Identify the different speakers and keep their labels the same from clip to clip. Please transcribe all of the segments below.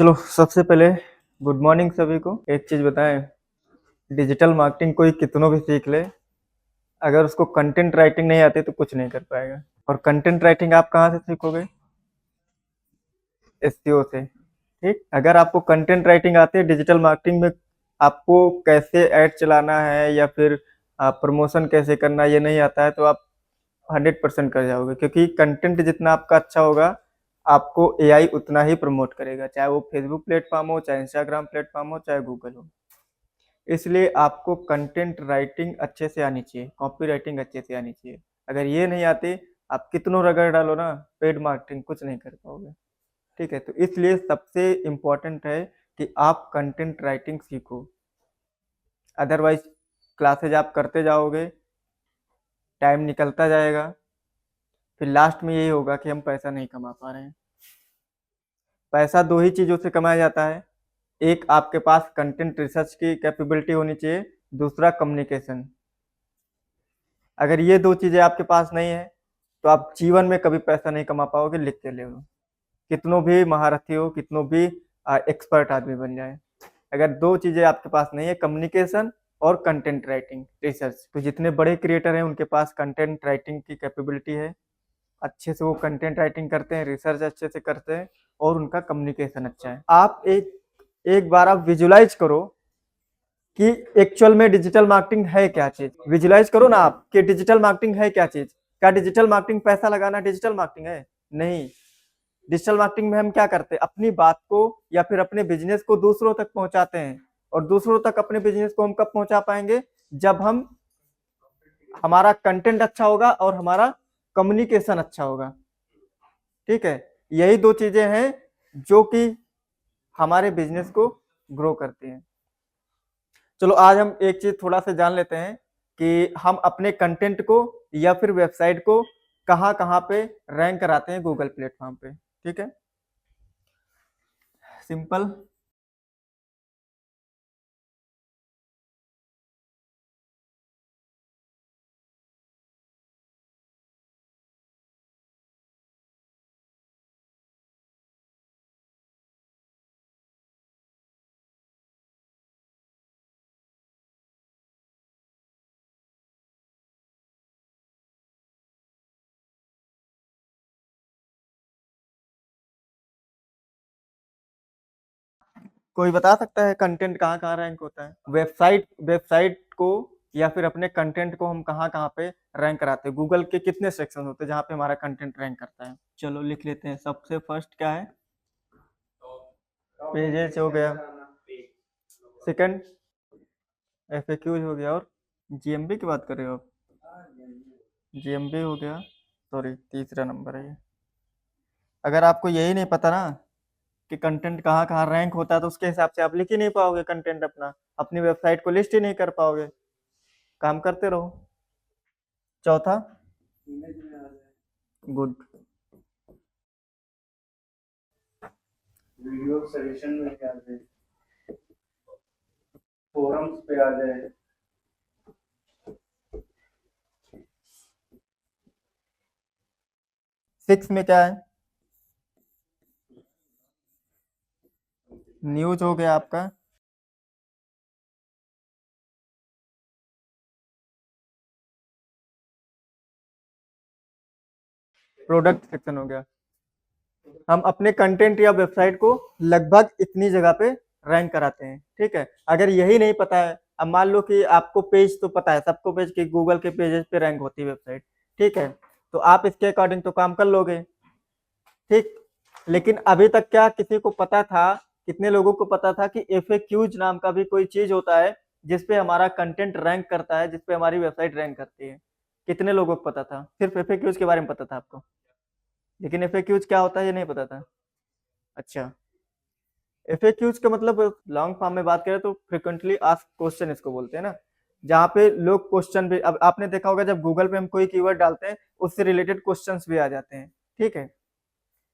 Speaker 1: चलो सबसे पहले गुड मॉर्निंग सभी को। एक चीज बताएं, डिजिटल मार्केटिंग कोई कितनों भी सीख ले, अगर उसको कंटेंट राइटिंग नहीं आती तो कुछ नहीं कर पाएगा। और कंटेंट राइटिंग आप कहाँ से सीखोगे? एसईओ से। ठीक, अगर आपको कंटेंट राइटिंग आती है डिजिटल मार्केटिंग में, आपको कैसे ऐड चलाना है या फिर प्रमोशन कैसे करना ये नहीं आता है तो आप 100% कर जाओगे, क्योंकि कंटेंट जितना आपका अच्छा होगा आपको एआई उतना ही प्रमोट करेगा, चाहे वो फेसबुक प्लेटफॉर्म हो, चाहे इंस्टाग्राम प्लेटफॉर्म हो, चाहे गूगल हो। इसलिए आपको कंटेंट राइटिंग अच्छे से आनी चाहिए, कॉपी राइटिंग अच्छे से आनी चाहिए। अगर ये नहीं आती, आप कितनों रगड़ डालो ना, पेड मार्केटिंग कुछ नहीं कर पाओगे। ठीक है, तो इसलिए सबसे इम्पोर्टेंट है कि आप कंटेंट राइटिंग सीखो। अदरवाइज क्लासेज आप करते जाओगे, टाइम निकलता जाएगा, फिर लास्ट में यही होगा कि हम पैसा नहीं कमा पा रहे हैं। पैसा दो ही चीज़ों से कमाया जाता है, एक आपके पास कंटेंट रिसर्च की कैपेबिलिटी होनी चाहिए, दूसरा कम्युनिकेशन। अगर ये दो चीज़ें आपके पास नहीं है तो आप जीवन में कभी पैसा नहीं कमा पाओगे। लिख के ले लो, कितनों भी महारथी हो, कितनों भी एक्सपर्ट आदमी बन जाए, अगर दो चीज़ें आपके पास नहीं है, कम्युनिकेशन और कंटेंट राइटिंग रिसर्च, तो जितने बड़े क्रिएटर हैं उनके पास कंटेंट राइटिंग की कैपेबिलिटी है, अच्छे से वो कंटेंट राइटिंग करते हैं, रिसर्च अच्छे से करते हैं और उनका कम्युनिकेशन अच्छा है। आप एक एक बार आप विजुलाइज करो कि एक्चुअल में डिजिटल मार्केटिंग है क्या चीज। विजुलाइज करो ना आप कि डिजिटल मार्केटिंग है क्या चीज। क्या डिजिटल मार्केटिंग पैसा लगाना डिजिटल मार्केटिंग है? नहीं। डिजिटल मार्केटिंग में हम क्या करते हैं, अपनी बात को या फिर अपने बिजनेस को दूसरों तक पहुंचाते हैं। और दूसरों तक अपने बिजनेस को हम कब पहुंचा पाएंगे? जब हम हमारा कंटेंट अच्छा होगा और हमारा कम्युनिकेशन अच्छा होगा। ठीक है, यही दो चीजें हैं जो कि हमारे बिजनेस को ग्रो करती हैं। चलो आज हम एक चीज थोड़ा सा जान लेते हैं कि हम अपने कंटेंट को या फिर वेबसाइट को कहाँ कहाँ पे रैंक कराते हैं गूगल प्लेटफॉर्म पे। ठीक है, सिंपल। कोई बता सकता है कंटेंट कहाँ कहाँ रैंक होता है? वेबसाइट वेबसाइट को या फिर अपने कंटेंट को हम कहाँ कहाँ पे रैंक कराते हैं? गूगल के कितने सेक्शन होते हैं जहाँ पे हमारा कंटेंट रैंक करता है? चलो लिख लेते हैं। सबसे फर्स्ट क्या है? पेजेस हो गया, सेकंड एफएक्यूज हो गया, और जीएमबी की बात कर रहे हो आप? जीएमबी हो गया, सॉरी तीसरा नंबर है ये। अगर आपको यही नहीं पता ना कि कंटेंट कहाँ कहाँ रैंक होता है तो उसके हिसाब से आप लिख ही नहीं पाओगे कंटेंट, अपना अपनी वेबसाइट को लिस्ट ही नहीं कर पाओगे। काम करते रहो। चौथा, गुड, वीडियो सजेशन में आ जाए, फोरम्स पे आ जाए। 6 में क्या है? न्यूज हो गया आपका। प्रोडक्ट सेक्शन हो गया। हम अपने कंटेंट या वेबसाइट को लगभग इतनी जगह पे रैंक कराते हैं। ठीक है, अगर यही नहीं पता है, अब मान लो कि आपको पेज तो पता है, सबको पेज की गूगल के पेजेस पे रैंक होती है वेबसाइट। ठीक है, तो आप इसके अकॉर्डिंग तो काम कर लोगे। ठीक, लेकिन अभी तक क्या किसी को पता था, कितने लोगों को पता था कि एफएक्यूज नाम का भी कोई चीज होता है जिसपे हमारा कंटेंट रैंक करता है, जिसपे हमारी वेबसाइट रैंक करती है? कितने लोगों को पता था? सिर्फ एफएक्यूज के बारे में पता था आपको, लेकिन एफएक्यूज क्या होता है ये नहीं पता था। अच्छा, एफएक्यूज का मतलब लॉन्ग फॉर्म में बात करें तो फ्रिक्वेंटली आस्क्ड क्वेश्चन इसको बोलते हैं ना, जहाँ पे लोग क्वेश्चन भी, अब आपने देखा होगा जब गूगल पे हम कोई कीवर्ड डालते हैं उससे रिलेटेड क्वेश्चंस भी आ जाते हैं। ठीक है,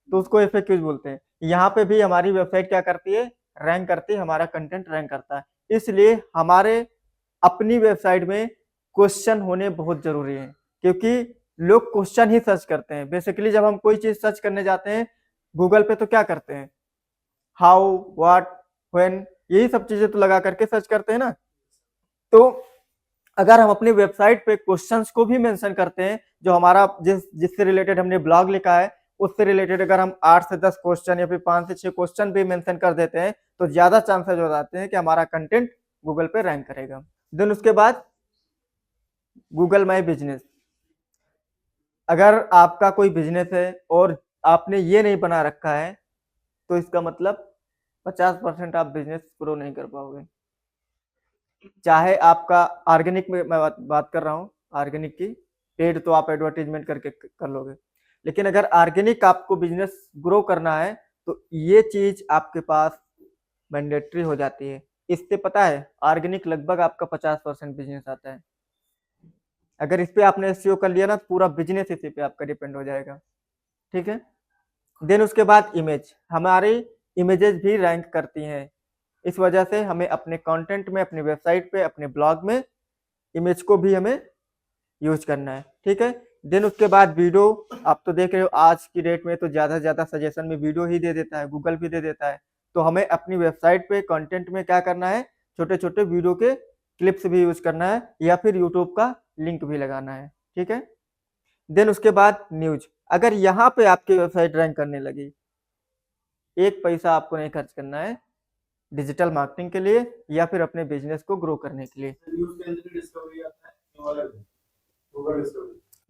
Speaker 1: तो उसको एफएक्यूज बोलते हैं। यहाँ पे भी हमारी वेबसाइट क्या करती है? रैंक करती है, हमारा कंटेंट रैंक करता है। इसलिए हमारे अपनी वेबसाइट में क्वेश्चन होने बहुत जरूरी है, क्योंकि लोग क्वेश्चन ही सर्च करते हैं। बेसिकली जब हम कोई चीज सर्च करने जाते हैं गूगल पे तो क्या करते हैं? हाउ, व्हाट, व्हेन, यही सब चीजें तो लगा करके सर्च करते हैं ना। तो अगर हम अपनी वेबसाइट पे क्वेश्चंस को भी मेंशन करते हैं, जो हमारा जिससे रिलेटेड हमने ब्लॉग लिखा है उससे रिलेटेड अगर हम 8 से 10 क्वेश्चन या फिर 5 से 6 क्वेश्चन भी मेंशन कर देते हैं, तो ज्यादा चांसेस हो जाते हैं कि हमारा कंटेंट गूगल पे रैंक करेगा। देन उसके बाद गूगल माई बिजनेस। अगर आपका कोई बिजनेस है और आपने ये नहीं बना रखा है, तो इसका मतलब 50% आप बिजनेस ग्रो नहीं कर पाओगे। चाहे आपका ऑर्गेनिक में मैं बात कर रहा हूँ, ऑर्गेनिक की पेड तो आप एडवर्टीजमेंट करके कर लोगे, लेकिन अगर ऑर्गेनिक आपको बिजनेस ग्रो करना है तो ये चीज आपके पास मैंडेटरी हो जाती है। इससे पता है ऑर्गेनिक लगभग आपका 50% बिजनेस आता है। अगर इस पे आपने एसईओ कर लिया ना, तो पूरा बिजनेस इसी पे आपका डिपेंड हो जाएगा। ठीक है। देन उसके बाद इमेज, हमारी इमेजेस भी रैंक करती हैं। इस वजह से हमें अपने कंटेंट में, अपनी वेबसाइट पे, अपने ब्लॉग में इमेज को भी हमें यूज करना है। ठीक है। देन उसके बाद वीडियो, आप तो देख रहे हो आज की डेट में तो ज्यादा से ज्यादा सजेशन में वीडियो ही दे देता है, गूगल भी दे देता है। तो हमें अपनी वेबसाइट पे कंटेंट में क्या करना है, छोटे छोटे वीडियो के क्लिप्स भी यूज करना है या फिर यूट्यूब का लिंक भी लगाना है। ठीक है। देन उसके बाद न्यूज, अगर यहाँ पे आपकी वेबसाइट रैंक करने लगी, एक पैसा आपको नहीं खर्च करना है डिजिटल मार्केटिंग के लिए या फिर अपने बिजनेस को ग्रो करने के लिए। न्यूज के अंदर डिस्कवरी आता है,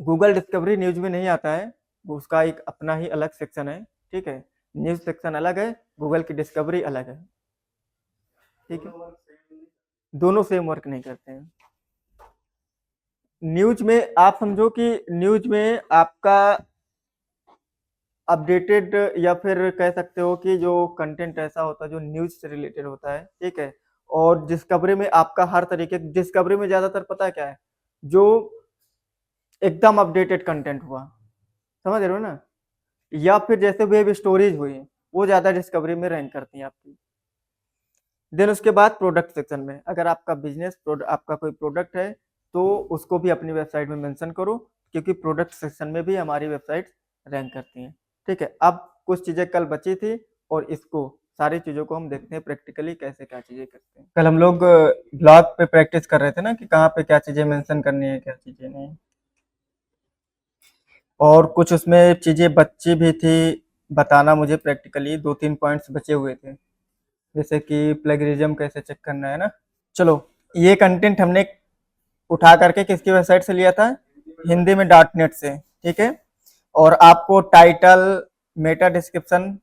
Speaker 1: गूगल डिस्कवरी न्यूज में नहीं आता है, उसका एक अपना ही अलग सेक्शन है। ठीक है। न्यूज सेक्शन अलग है, गूगल की डिस्कवरी अलग है। ठीक है। दोनों सेम वर्क नहीं करते हैं। न्यूज में आप समझो कि न्यूज में आपका अपडेटेड या फिर कह सकते हो कि जो कंटेंट ऐसा होता है जो न्यूज से रिलेटेड होता है। ठीक है। और डिस्कवरी में आपका हर तरीके, डिस्कवरी में ज्यादातर पता है क्या है, जो एकदम अपडेटेड कंटेंट हुआ, समझ रहे हो ना, या फिर जैसे वेब स्टोरीज हुई, वो ज्यादा डिस्कवरी में रैंक करती हैं आपकी। देन उसके बाद प्रोडक्ट सेक्शन में, अगर आपका बिजनेस आपका कोई प्रोडक्ट है तो उसको भी अपनी वेबसाइट में मेंशन करो, क्योंकि प्रोडक्ट सेक्शन में भी हमारी वेबसाइट रैंक करती हैं। ठीक है। अब कुछ चीजें कल बची थी और इसको सारी चीजों को हम देखते हैं प्रैक्टिकली कैसे क्या चीजें करते हैं। कल हम लोग ब्लॉग पे प्रैक्टिस कर रहे थे ना कि कहाँ पे क्या चीजें मेंशन करनी है, क्या चीजें नहीं, और कुछ उसमें चीजें बची भी थी बताना मुझे प्रैक्टिकली, 2-3 पॉइंट्स बचे हुए थे, जैसे कि प्लेगरिज्म कैसे चेक करना है ना। चलो, ये कंटेंट हमने उठा करके किसकी वेबसाइट से लिया था, हिंदी में डॉट नेट से। ठीक है। और आपको title, Meta description,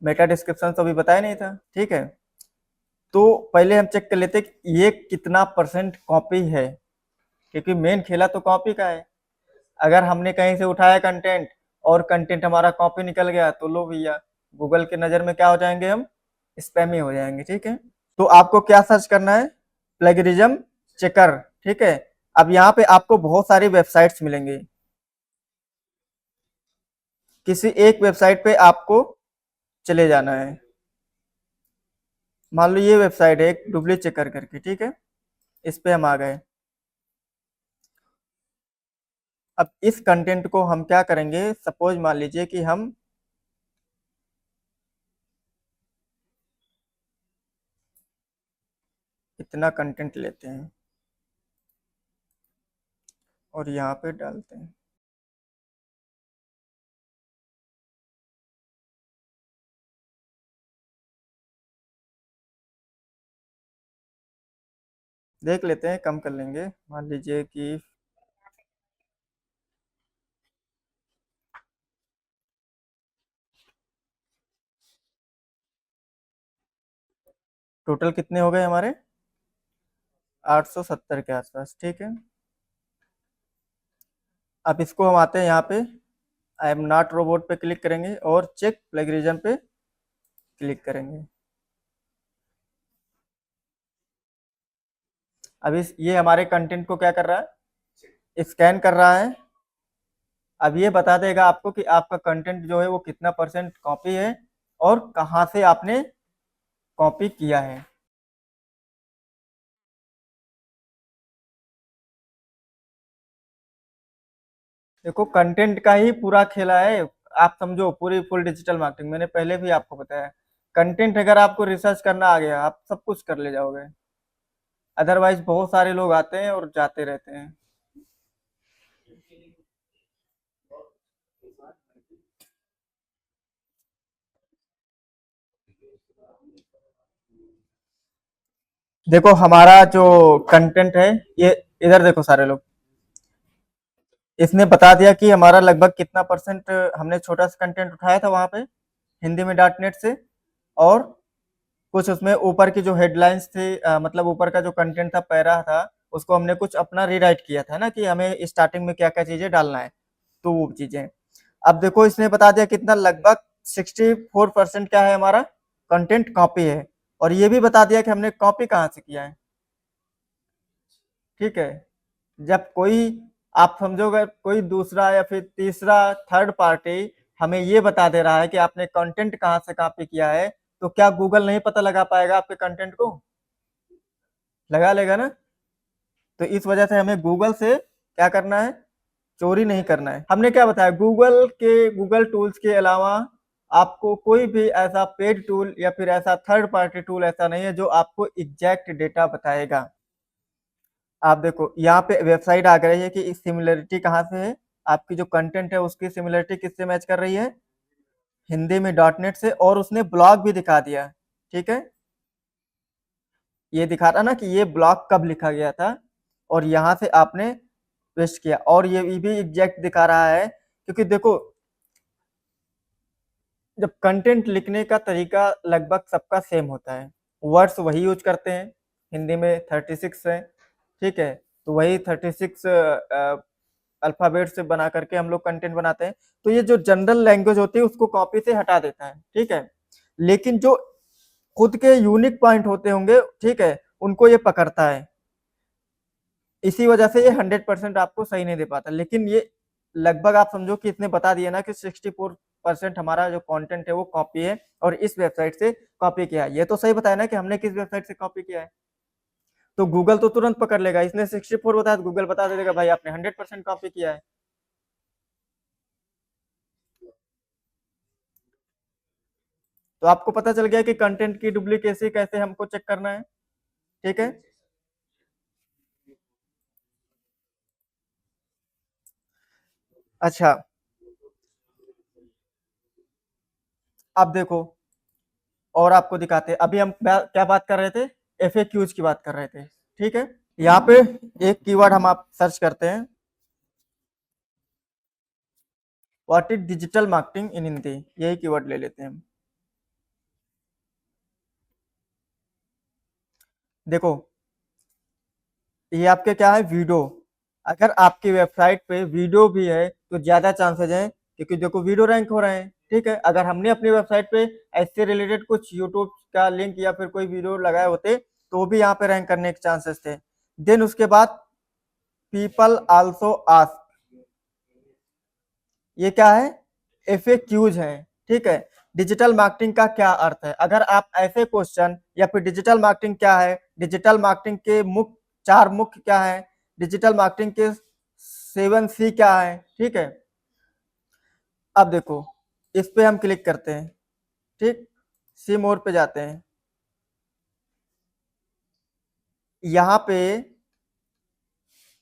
Speaker 1: Meta description तो अभी बताया नहीं था। ठीक है। तो पहले हम चेक कर लेते कि ये कितना परसेंट कॉपी है, क्योंकि मेन खेला तो कॉपी का है। अगर हमने कहीं से उठाया कंटेंट और कंटेंट हमारा कॉपी निकल गया तो लो भैया, गूगल की नज़र में क्या हो जाएंगे हम, स्पैमी हो जाएंगे। ठीक है। तो आपको क्या सर्च करना है, प्लेगरिज्म चेकर। ठीक है। अब यहाँ पे आपको बहुत सारी वेबसाइट्स मिलेंगी, किसी एक वेबसाइट पे आपको चले जाना है। मान लो ये वेबसाइट है एक डुप्ली चेकर करके। ठीक है। इस पे हम आ गए। अब इस कंटेंट को हम क्या करेंगे, सपोज मान लीजिए कि हम इतना कंटेंट लेते हैं और यहाँ पे डालते हैं। देख लेते हैं, कम कर लेंगे, मान लीजिए कि टोटल कितने हो गए हमारे, 870 के आसपास। ठीक है। अब इसको हम आते हैं यहाँ पे, आई एम नॉट रोबोट पे क्लिक करेंगे और चेक प्लेगरिज्म पे क्लिक करेंगे। अब ये हमारे कंटेंट को क्या कर रहा है, स्कैन कर रहा है। अब ये बता देगा आपको कि आपका कंटेंट जो है वो कितना परसेंट कॉपी है और कहाँ से आपने कॉपी किया है। देखो कंटेंट का ही पूरा खेला है। आप समझो पूरी फुल डिजिटल मार्केटिंग, मैंने पहले भी आपको बताया, कंटेंट अगर आपको रिसर्च करना आ गया, आप सब कुछ कर ले जाओगे। अदरवाइज बहुत सारे लोग आते हैं और जाते रहते हैं। देखो हमारा जो कंटेंट है, ये इधर देखो सारे लोग, इसने बता दिया कि हमारा लगभग कितना परसेंट हमने छोटा सा कंटेंट उठाया था वहां पे हिंदी में डॉट नेट से। और कुछ उसमें ऊपर की जो हेडलाइंस थी, मतलब ऊपर का जो कंटेंट था, पैरा था, उसको हमने कुछ अपना रीराइट किया था ना, कि हमें स्टार्टिंग में क्या क्या चीजें डालना है, तो वो चीजें। अब देखो इसने बता दिया कितना, लगभग 64% क्या है हमारा कंटेंट कॉपी है। और ये भी बता दिया कि हमने कॉपी कहाँ से किया है। ठीक है। जब कोई, आप समझोगे कोई दूसरा या फिर तीसरा थर्ड पार्टी हमें ये बता दे रहा है कि आपने कंटेंट कहाँ से कॉपी किया है, तो क्या गूगल नहीं पता लगा पाएगा आपके कंटेंट को? लगा लेगा ना। तो इस वजह से हमें गूगल से क्या करना है, चोरी नहीं करना है। हमने क्या बताया, गूगल टूल्स के अलावा आपको कोई भी ऐसा पेड टूल या फिर ऐसा थर्ड पार्टी टूल ऐसा नहीं है जो आपको एग्जैक्ट डेटा बताएगा। आप देखो यहाँ पे वेबसाइट आ गई है कि सिमिलरिटी कहाँ से है, आपकी जो कंटेंट है उसकी सिमिलरिटी किससे मैच कर रही है, हिंदी में डॉट नेट से। और उसने ब्लॉग भी दिखा दिया। ठीक है, ये दिखा रहा ना कि ये ब्लॉग कब लिखा गया था, और यहाँ से आपने पेस्ट किया। और ये भी एग्जैक्ट दिखा रहा है, क्योंकि देखो जब कंटेंट लिखने का तरीका लगभग सबका सेम होता है, वर्ड्स वही यूज करते हैं, हिंदी में 36 है। ठीक है, तो वही 36 अल्फाबेट से बना करके हम लोग कंटेंट बनाते हैं। तो ये जो जनरल लैंग्वेज होती है उसको कॉपी से हटा देता है। ठीक है, लेकिन जो खुद के यूनिक पॉइंट होते होंगे, ठीक है, उनको ये पकड़ता है। इसी वजह से ये 100% आपको सही नहीं दे पाता। लेकिन ये लगभग आप समझो कि इसने बता दिया ना कि 64% हमारा जो कंटेंट है वो कॉपी है, और इस वेबसाइट से कॉपी किया है। ये तो सही बताया ना कि हमने किस वेबसाइट से कॉपी किया है। तो गूगल तो तुरंत पकड़ लेगा, इसने 64 बताया तो गूगल बता देगा भाई आपने 100% कॉपी किया है। तो आपको पता चल गया कि कंटेंट की डुप्लीकेसी कैसे हमको चेक करना है। ठीक है, अच्छा, अब देखो और आपको दिखाते हैं। अभी हम क्या बात कर रहे थे, एफएक्यूज की बात कर रहे थे। ठीक है, यहाँ पे एक कीवर्ड हम आप सर्च करते हैं, what is digital marketing in Hindi, यही कीवर्ड ले लेते हैं हम। देखो ये आपके क्या है, वीडियो। अगर आपकी वेबसाइट पे वीडियो भी है तो ज्यादा चांसेस है, क्योंकि देखो वीडियो रैंक हो रहे हैं। ठीक है, अगर हमने अपनी वेबसाइट पे ऐसे रिलेटेड कुछ यूट्यूब का लिंक या फिर कोई वीडियो लगाए होते तो भी यहाँ पे रैंक करने के चांसेस थे। देन उसके बाद पीपल आल्सो आस्क, ये क्या है, एफएक्यूज है। ठीक है, डिजिटल मार्केटिंग का क्या अर्थ है, अगर आप ऐसे क्वेश्चन, या फिर डिजिटल मार्केटिंग क्या है, डिजिटल मार्केटिंग के मुख्य चार मुख्य क्या है, डिजिटल मार्केटिंग के 7C क्या है। ठीक है, अब देखो इस पे हम क्लिक करते हैं। ठीक, सी मोर पे जाते हैं। यहाँ पे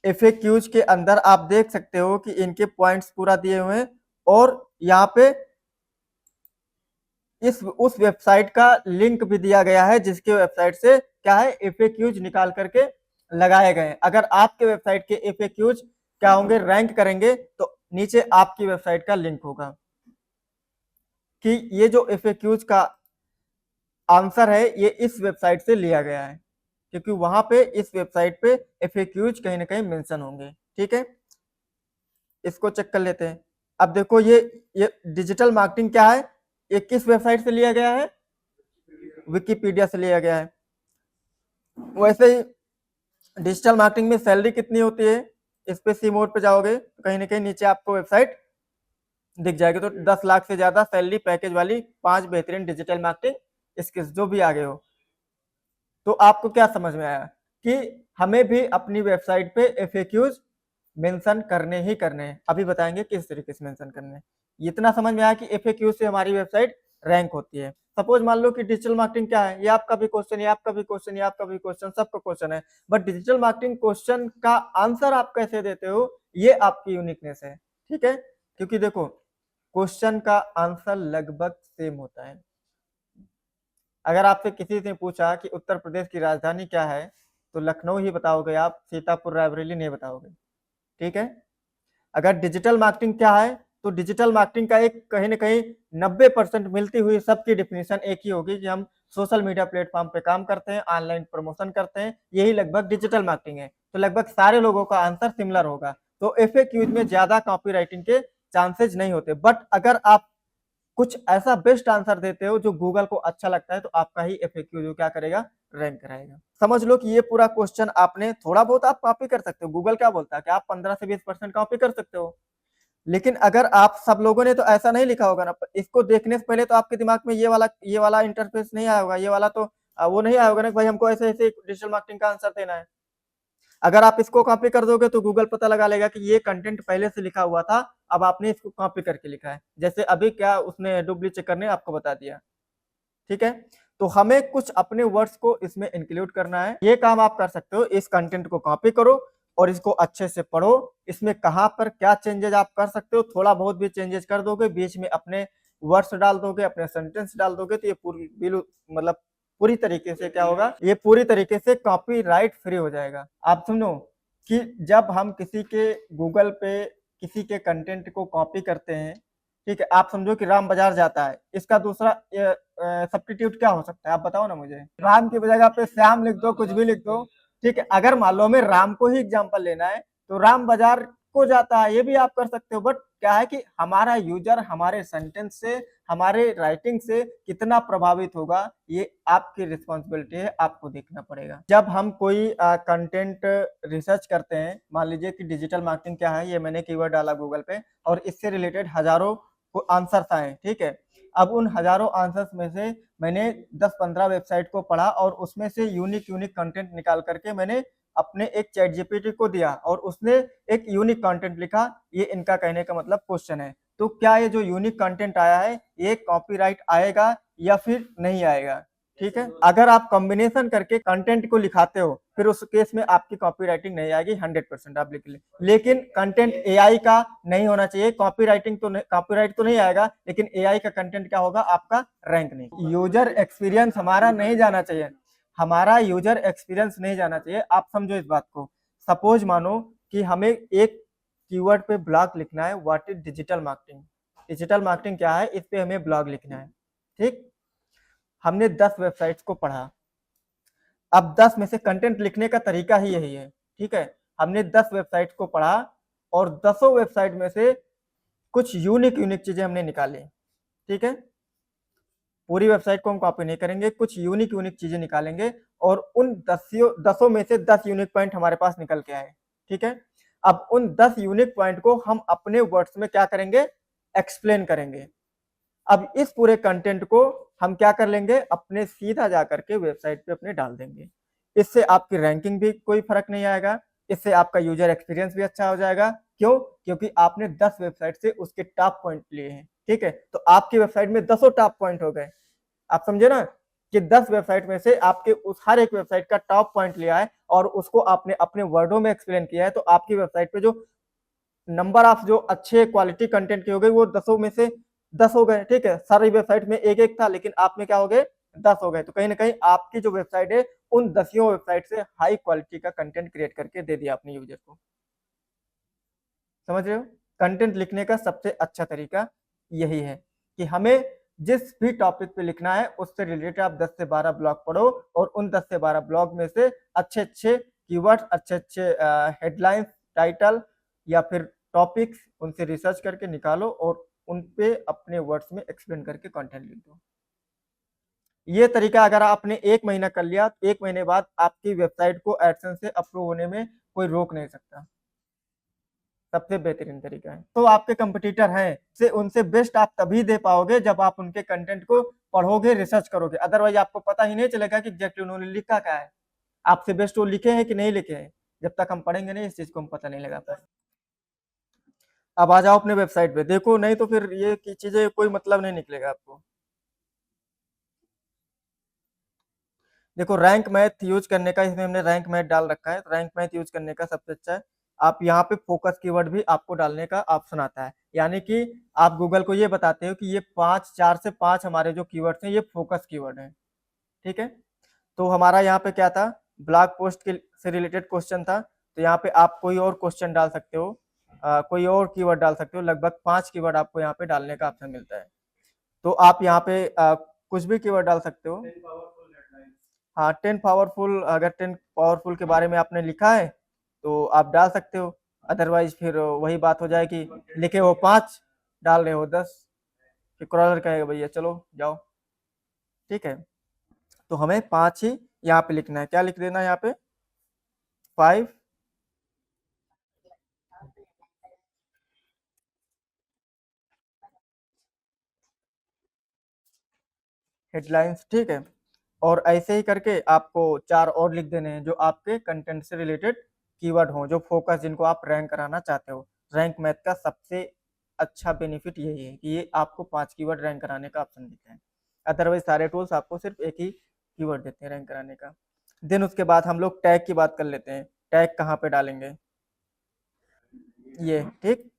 Speaker 1: एफएक्यूज के अंदर आप देख सकते हो कि इनके पॉइंट्स पूरा दिए हुए हैं, और यहाँ पे इस उस वेबसाइट का लिंक भी दिया गया है जिसके वेबसाइट से क्या है, एफएक्यूज निकाल करके लगाए गए हैं। अगर आपके वेबसाइट के एफएक्यूज क्या होंगे, रैंक करेंगे, तो नीचे आपकी वेबसाइट का लिंक होगा कि ये जो एफएक्यूज का आंसर है ये इस वेबसाइट से लिया गया है, क्योंकि वहां पे इस वेबसाइट पे एफएक्यूज कहीं ना कहीं मेंशन होंगे। ठीक है, इसको चेक कर लेते हैं। अब देखो ये डिजिटल मार्केटिंग क्या है, ये किस वेबसाइट से लिया गया है, विकिपीडिया से लिया गया है। वैसे ही डिजिटल मार्केटिंग में सैलरी कितनी होती है, इस पे सी मोड पे जाओगे तो कहीं ना कहीं नीचे आपको वेबसाइट दिख जाएगी। तो 10 लाख से ज्यादा सैलरी पैकेज वाली 5 बेहतरीन डिजिटल मार्केटिंग स्किल्स जो भी आगे हो। तो आपको क्या समझ में आया कि हमें भी अपनी वेबसाइट पे एफएक्यूज मेंशन करने ही करने हैं। अभी बताएंगे किस तरीके से मेंशन करने हैं। इतना समझ में आया कि एफएक्यूज से हमारी वेबसाइट रैंक होती है। सपोज मान लो कि डिजिटल मार्केटिंग क्या है, ये आपका भी क्वेश्चन, ये आपका भी क्वेश्चन, ये आपका भी क्वेश्चन, सबका क्वेश्चन है, बट डिजिटल मार्केटिंग क्वेश्चन का आंसर आप कैसे देते हो, ये आपकी यूनिकनेस है, ठीक है। क्योंकि देखो क्वेश्चन का आंसर लगभग सेम होता है। अगर आपसे किसी से पूछा कि उत्तर प्रदेश की राजधानी क्या है, तो लखनऊ ही बताओगे आप, सीतापुर रायबरेली नहीं बताओगे, ठीक है। अगर डिजिटल मार्केटिंग क्या है, तो डिजिटल मार्केटिंग का एक कहीं ना कहीं 90% मिलती हुई सबकी डिफिनेशन एक ही होगी कि हम सोशल मीडिया प्लेटफॉर्म पे काम करते हैं, ऑनलाइन प्रमोशन करते हैं, यही लगभग डिजिटल मार्केटिंग है। तो लगभग सारे लोगों का आंसर सिमिलर होगा, तो एफएक्यूज में ज्यादा कॉपी राइटिंग के चांसेज नहीं होते। बट अगर आप कुछ ऐसा बेस्ट आंसर देते हो जो गूगल को अच्छा लगता है, तो आपका ही एफएक्यू जो क्या करेगा, रैंक कराएगा। समझ लो कि ये पूरा क्वेश्चन आपने थोड़ा बहुत आप कॉपी कर सकते हो, गूगल क्या बोलता है कि आप 15 से 20% कॉपी कर सकते हो। लेकिन अगर आप सब लोगों ने तो ऐसा नहीं लिखा होगा ना, इसको देखने से पहले तो आपके दिमाग में ये वाला इंटरफेस नहीं आया होगा, ये वाला तो वो नहीं आया होगा ना कि भाई हमको ऐसे ऐसे डिजिटल मार्केटिंग का आंसर देना है। अगर आप इसको कॉपी कर दोगे तो गूगल पता लगा लेगा कि ये कंटेंट पहले से लिखा हुआ था, अब आपने इसको कॉपी करके लिखा है, जैसे अभी क्या उसने डुप्ली चेकर ने आपको बता दिया, ठीक है। तो हमें कुछ अपने वर्ड्स को इसमें इंक्लूड करना है, ये काम आप कर सकते हो, इस कंटेंट को कॉपी करो और इसको अच्छे से पढ़ो, इसमें कहां पर क्या चेंजेस आप कर सकते हो, थोड़ा बहुत भी चेंजेस कर दोगे, बीच में अपने वर्ड्स डाल दोगे, अपने सेंटेंस डाल दोगे, तो ये पूरी मतलब पूरी तरीके से क्या होगा, ये पूरी तरीके से कॉपीराइट फ्री हो जाएगा। आप सुनो कि जब हम किसी के गूगल पे किसी के कंटेंट को कॉपी करते हैं, ठीक है, आप समझो कि राम बाजार जाता है, इसका दूसरा सब्स्टिट्यूट क्या हो सकता है, आप बताओ ना मुझे। राम की जगह पे श्याम लिख दो, कुछ भी लिख दो, ठीक है। अगर मान लो हमें राम को ही एग्जांपल लेना है, तो राम बाजार को जाता है, ये भी आप कर सकते हो। बट क्या है कि हमारा यूजर हमारे सेंटेंस से, हमारे राइटिंग से कितना प्रभावित होगा, ये आपकी रिस्पॉन्सिबिलिटी है, आपको देखना पड़ेगा। जब हम कोई कंटेंट रिसर्च करते हैं, मान लीजिए कि डिजिटल मार्केटिंग क्या है, ये मैंने कीवर्ड डाला गूगल पे और इससे रिलेटेड हजारों को आंसर्स आए, ठीक है। अब उन हजारों आंसर्स में से मैंने 10-15 वेबसाइट को पढ़ा और उसमें से यूनिक यूनिक कंटेंट निकाल करके मैंने अपने एक चैट जीपीटी को दिया और उसने एक यूनिक कंटेंट लिखा, ये इनका कहने का मतलब क्वेश्चन है। तो क्या ये जो यूनिक कंटेंट आया है, ये कॉपीराइट आएगा या फिर नहीं आएगा, ठीक है। अगर आप कॉम्बिनेशन करके कंटेंट को लिखाते हो, फिर उस केस में आपकी कॉपी राइटिंग नहीं आएगी, 100% आप लिख ले। लेकिन कंटेंट एआई का नहीं होना चाहिए, कॉपीराइट तो नहीं आएगा, लेकिन एआई का कंटेंट क्या होगा, आपका रैंक नहीं। यूजर एक्सपीरियंस हमारा नहीं जाना चाहिए, हमारा यूजर एक्सपीरियंस नहीं जाना चाहिए। आप समझो इस बात को, सपोज मानो कि हमें एक कीवर्ड पे ब्लॉग लिखना है, what is digital marketing, digital marketing क्या है, इस पे हमें ब्लॉग लिखना है, ठीक। हमने 10 वेबसाइट्स को पढ़ा, अब 10 में से कंटेंट लिखने का तरीका ही यही है, ठीक है। हमने 10 वेबसाइट को पढ़ा और 10 वेबसाइट में से कुछ यूनिक यूनिक चीजें हमने निकाली, ठीक है। पूरी वेबसाइट को हम कॉपी नहीं करेंगे, कुछ यूनिक यूनिक चीजें निकालेंगे और उन 10 में से 10 यूनिक पॉइंट हमारे पास निकल के आए, ठीक है। अब उन 10 यूनिक पॉइंट को हम अपने वर्ड्स में क्या करेंगे, एक्सप्लेन करेंगे। अब इस पूरे कंटेंट को हम क्या कर लेंगे, अपने सीधा जाकर के वेबसाइट पे अपने डाल देंगे। इससे आपकी रैंकिंग भी कोई फर्क नहीं आएगा, इससे आपका यूजर एक्सपीरियंस भी अच्छा हो जाएगा। क्यों? क्योंकि आपने 10 वेबसाइट से उसके टॉप पॉइंट लिए हैं, ठीक है। तो आपकी वेबसाइट में 10 टॉप पॉइंट हो गए। आप समझे ना कि 10 वेबसाइट में से आपके उस हर एक वेबसाइट का टॉप पॉइंट लिया है और उसको आपने अपने वर्डों में एक्सप्लेन किया है, तो आपकी वेबसाइट पे जो नंबर ऑफ जो अच्छे क्वालिटी कंटेंट की हो गई, वो 10 में से 10 हो गए, ठीक है। सारी वेबसाइट में एक एक था, लेकिन आप में क्या हो गए, 10 हो गए। तो कहीं ना कहीं आपकी जो वेबसाइट है, उन 10 वेबसाइट से हाई क्वालिटी का कंटेंट क्रिएट करके दे दिया अपने यूजर को। समझ रहे हो? कंटेंट लिखने का सबसे अच्छा तरीका यही है कि हमें जिस भी टॉपिक पे लिखना है, उससे रिलेटेड आप 10 से 12 ब्लॉग पढ़ो और उन 10 से 12 ब्लॉग में से अच्छे अच्छे कीवर्ड्स, अच्छे अच्छे हेडलाइंस, टाइटल या फिर टॉपिक्स, उनसे रिसर्च करके निकालो और उन पे अपने वर्ड्स में एक्सप्लेन करके कंटेंट लिख दो। ये तरीका अगर आपने 1 महीना कर लिया, तो 1 महीने बाद आपकी वेबसाइट को एडसेंस से अप्रूव होने में कोई रोक नहीं सकता। सबसे बेहतरीन तरीका है। तो आपके कंपटीटर हैं, से उनसे बेस्ट आप तभी दे पाओगे जब आप उनके कंटेंट को पढ़ोगे, रिसर्च करोगे। अदरवाइज आपको पता ही नहीं चलेगा कि एग्जैक्टली उन्होंने लिखा क्या है, आपसे बेस्ट वो लिखे हैं कि नहीं लिखे हैं। जब तक हम पढ़ेंगे नहीं, इस चीज को हम पता नहीं लगा पाएंगे। अब आ जाओ अपने वेबसाइट पे, देखो नहीं तो फिर ये की चीजें कोई मतलब नहीं निकलेगा आपको। देखो रैंक मैथ यूज करने का, इसमें हमने रैंक मैथ डाल रखा है, रैंक मैथ यूज करने का सबसे अच्छा है आप यहाँ पे फोकस कीवर्ड भी आपको डालने का ऑप्शन आता है, यानी कि आप गूगल को ये बताते हो कि ये 4 से 5 हमारे जो कीवर्ड्स हैं ये फोकस कीवर्ड हैं, ठीक है। तो हमारा यहाँ पे क्या था, ब्लॉग पोस्ट के से रिलेटेड क्वेश्चन था, तो यहाँ पे आप कोई और क्वेश्चन डाल सकते हो, कोई और कीवर्ड डाल सकते हो, लगभग 5 कीवर्ड आपको यहाँ पे डालने का ऑप्शन मिलता है। तो आप यहाँ पे कुछ भी कीवर्ड डाल सकते हो। हाँ 10 पावरफुल, अगर 10 पावरफुल के बारे में आपने लिखा है तो आप डाल सकते हो, अदरवाइज फिर वही बात हो जाए कि लिखे हो 5 डाल रहे हो 10, फिर क्रॉलर कहेगा भैया चलो जाओ, ठीक है। तो हमें 5 ही यहाँ पे लिखना है, क्या लिख देना है यहाँ पे 5 हेडलाइंस, ठीक है। और ऐसे ही करके आपको 4 और लिख देने हैं जो आपके कंटेंट से रिलेटेड कीवर्ड हों, जो फोकस जिनको आप रैंक कराना चाहते हो। रैंक मैथ का सबसे अच्छा बेनिफिट यही है कि ये आपको 5 कीवर्ड रैंक कराने का ऑप्शन देते हैं, अदरवाइज सारे टूल्स आपको सिर्फ एक ही कीवर्ड देते हैं रैंक कराने का। देन उसके बाद हम लोग टैग की बात कर लेते हैं, टैग कहाँ पे डालेंगे, ये ठीक।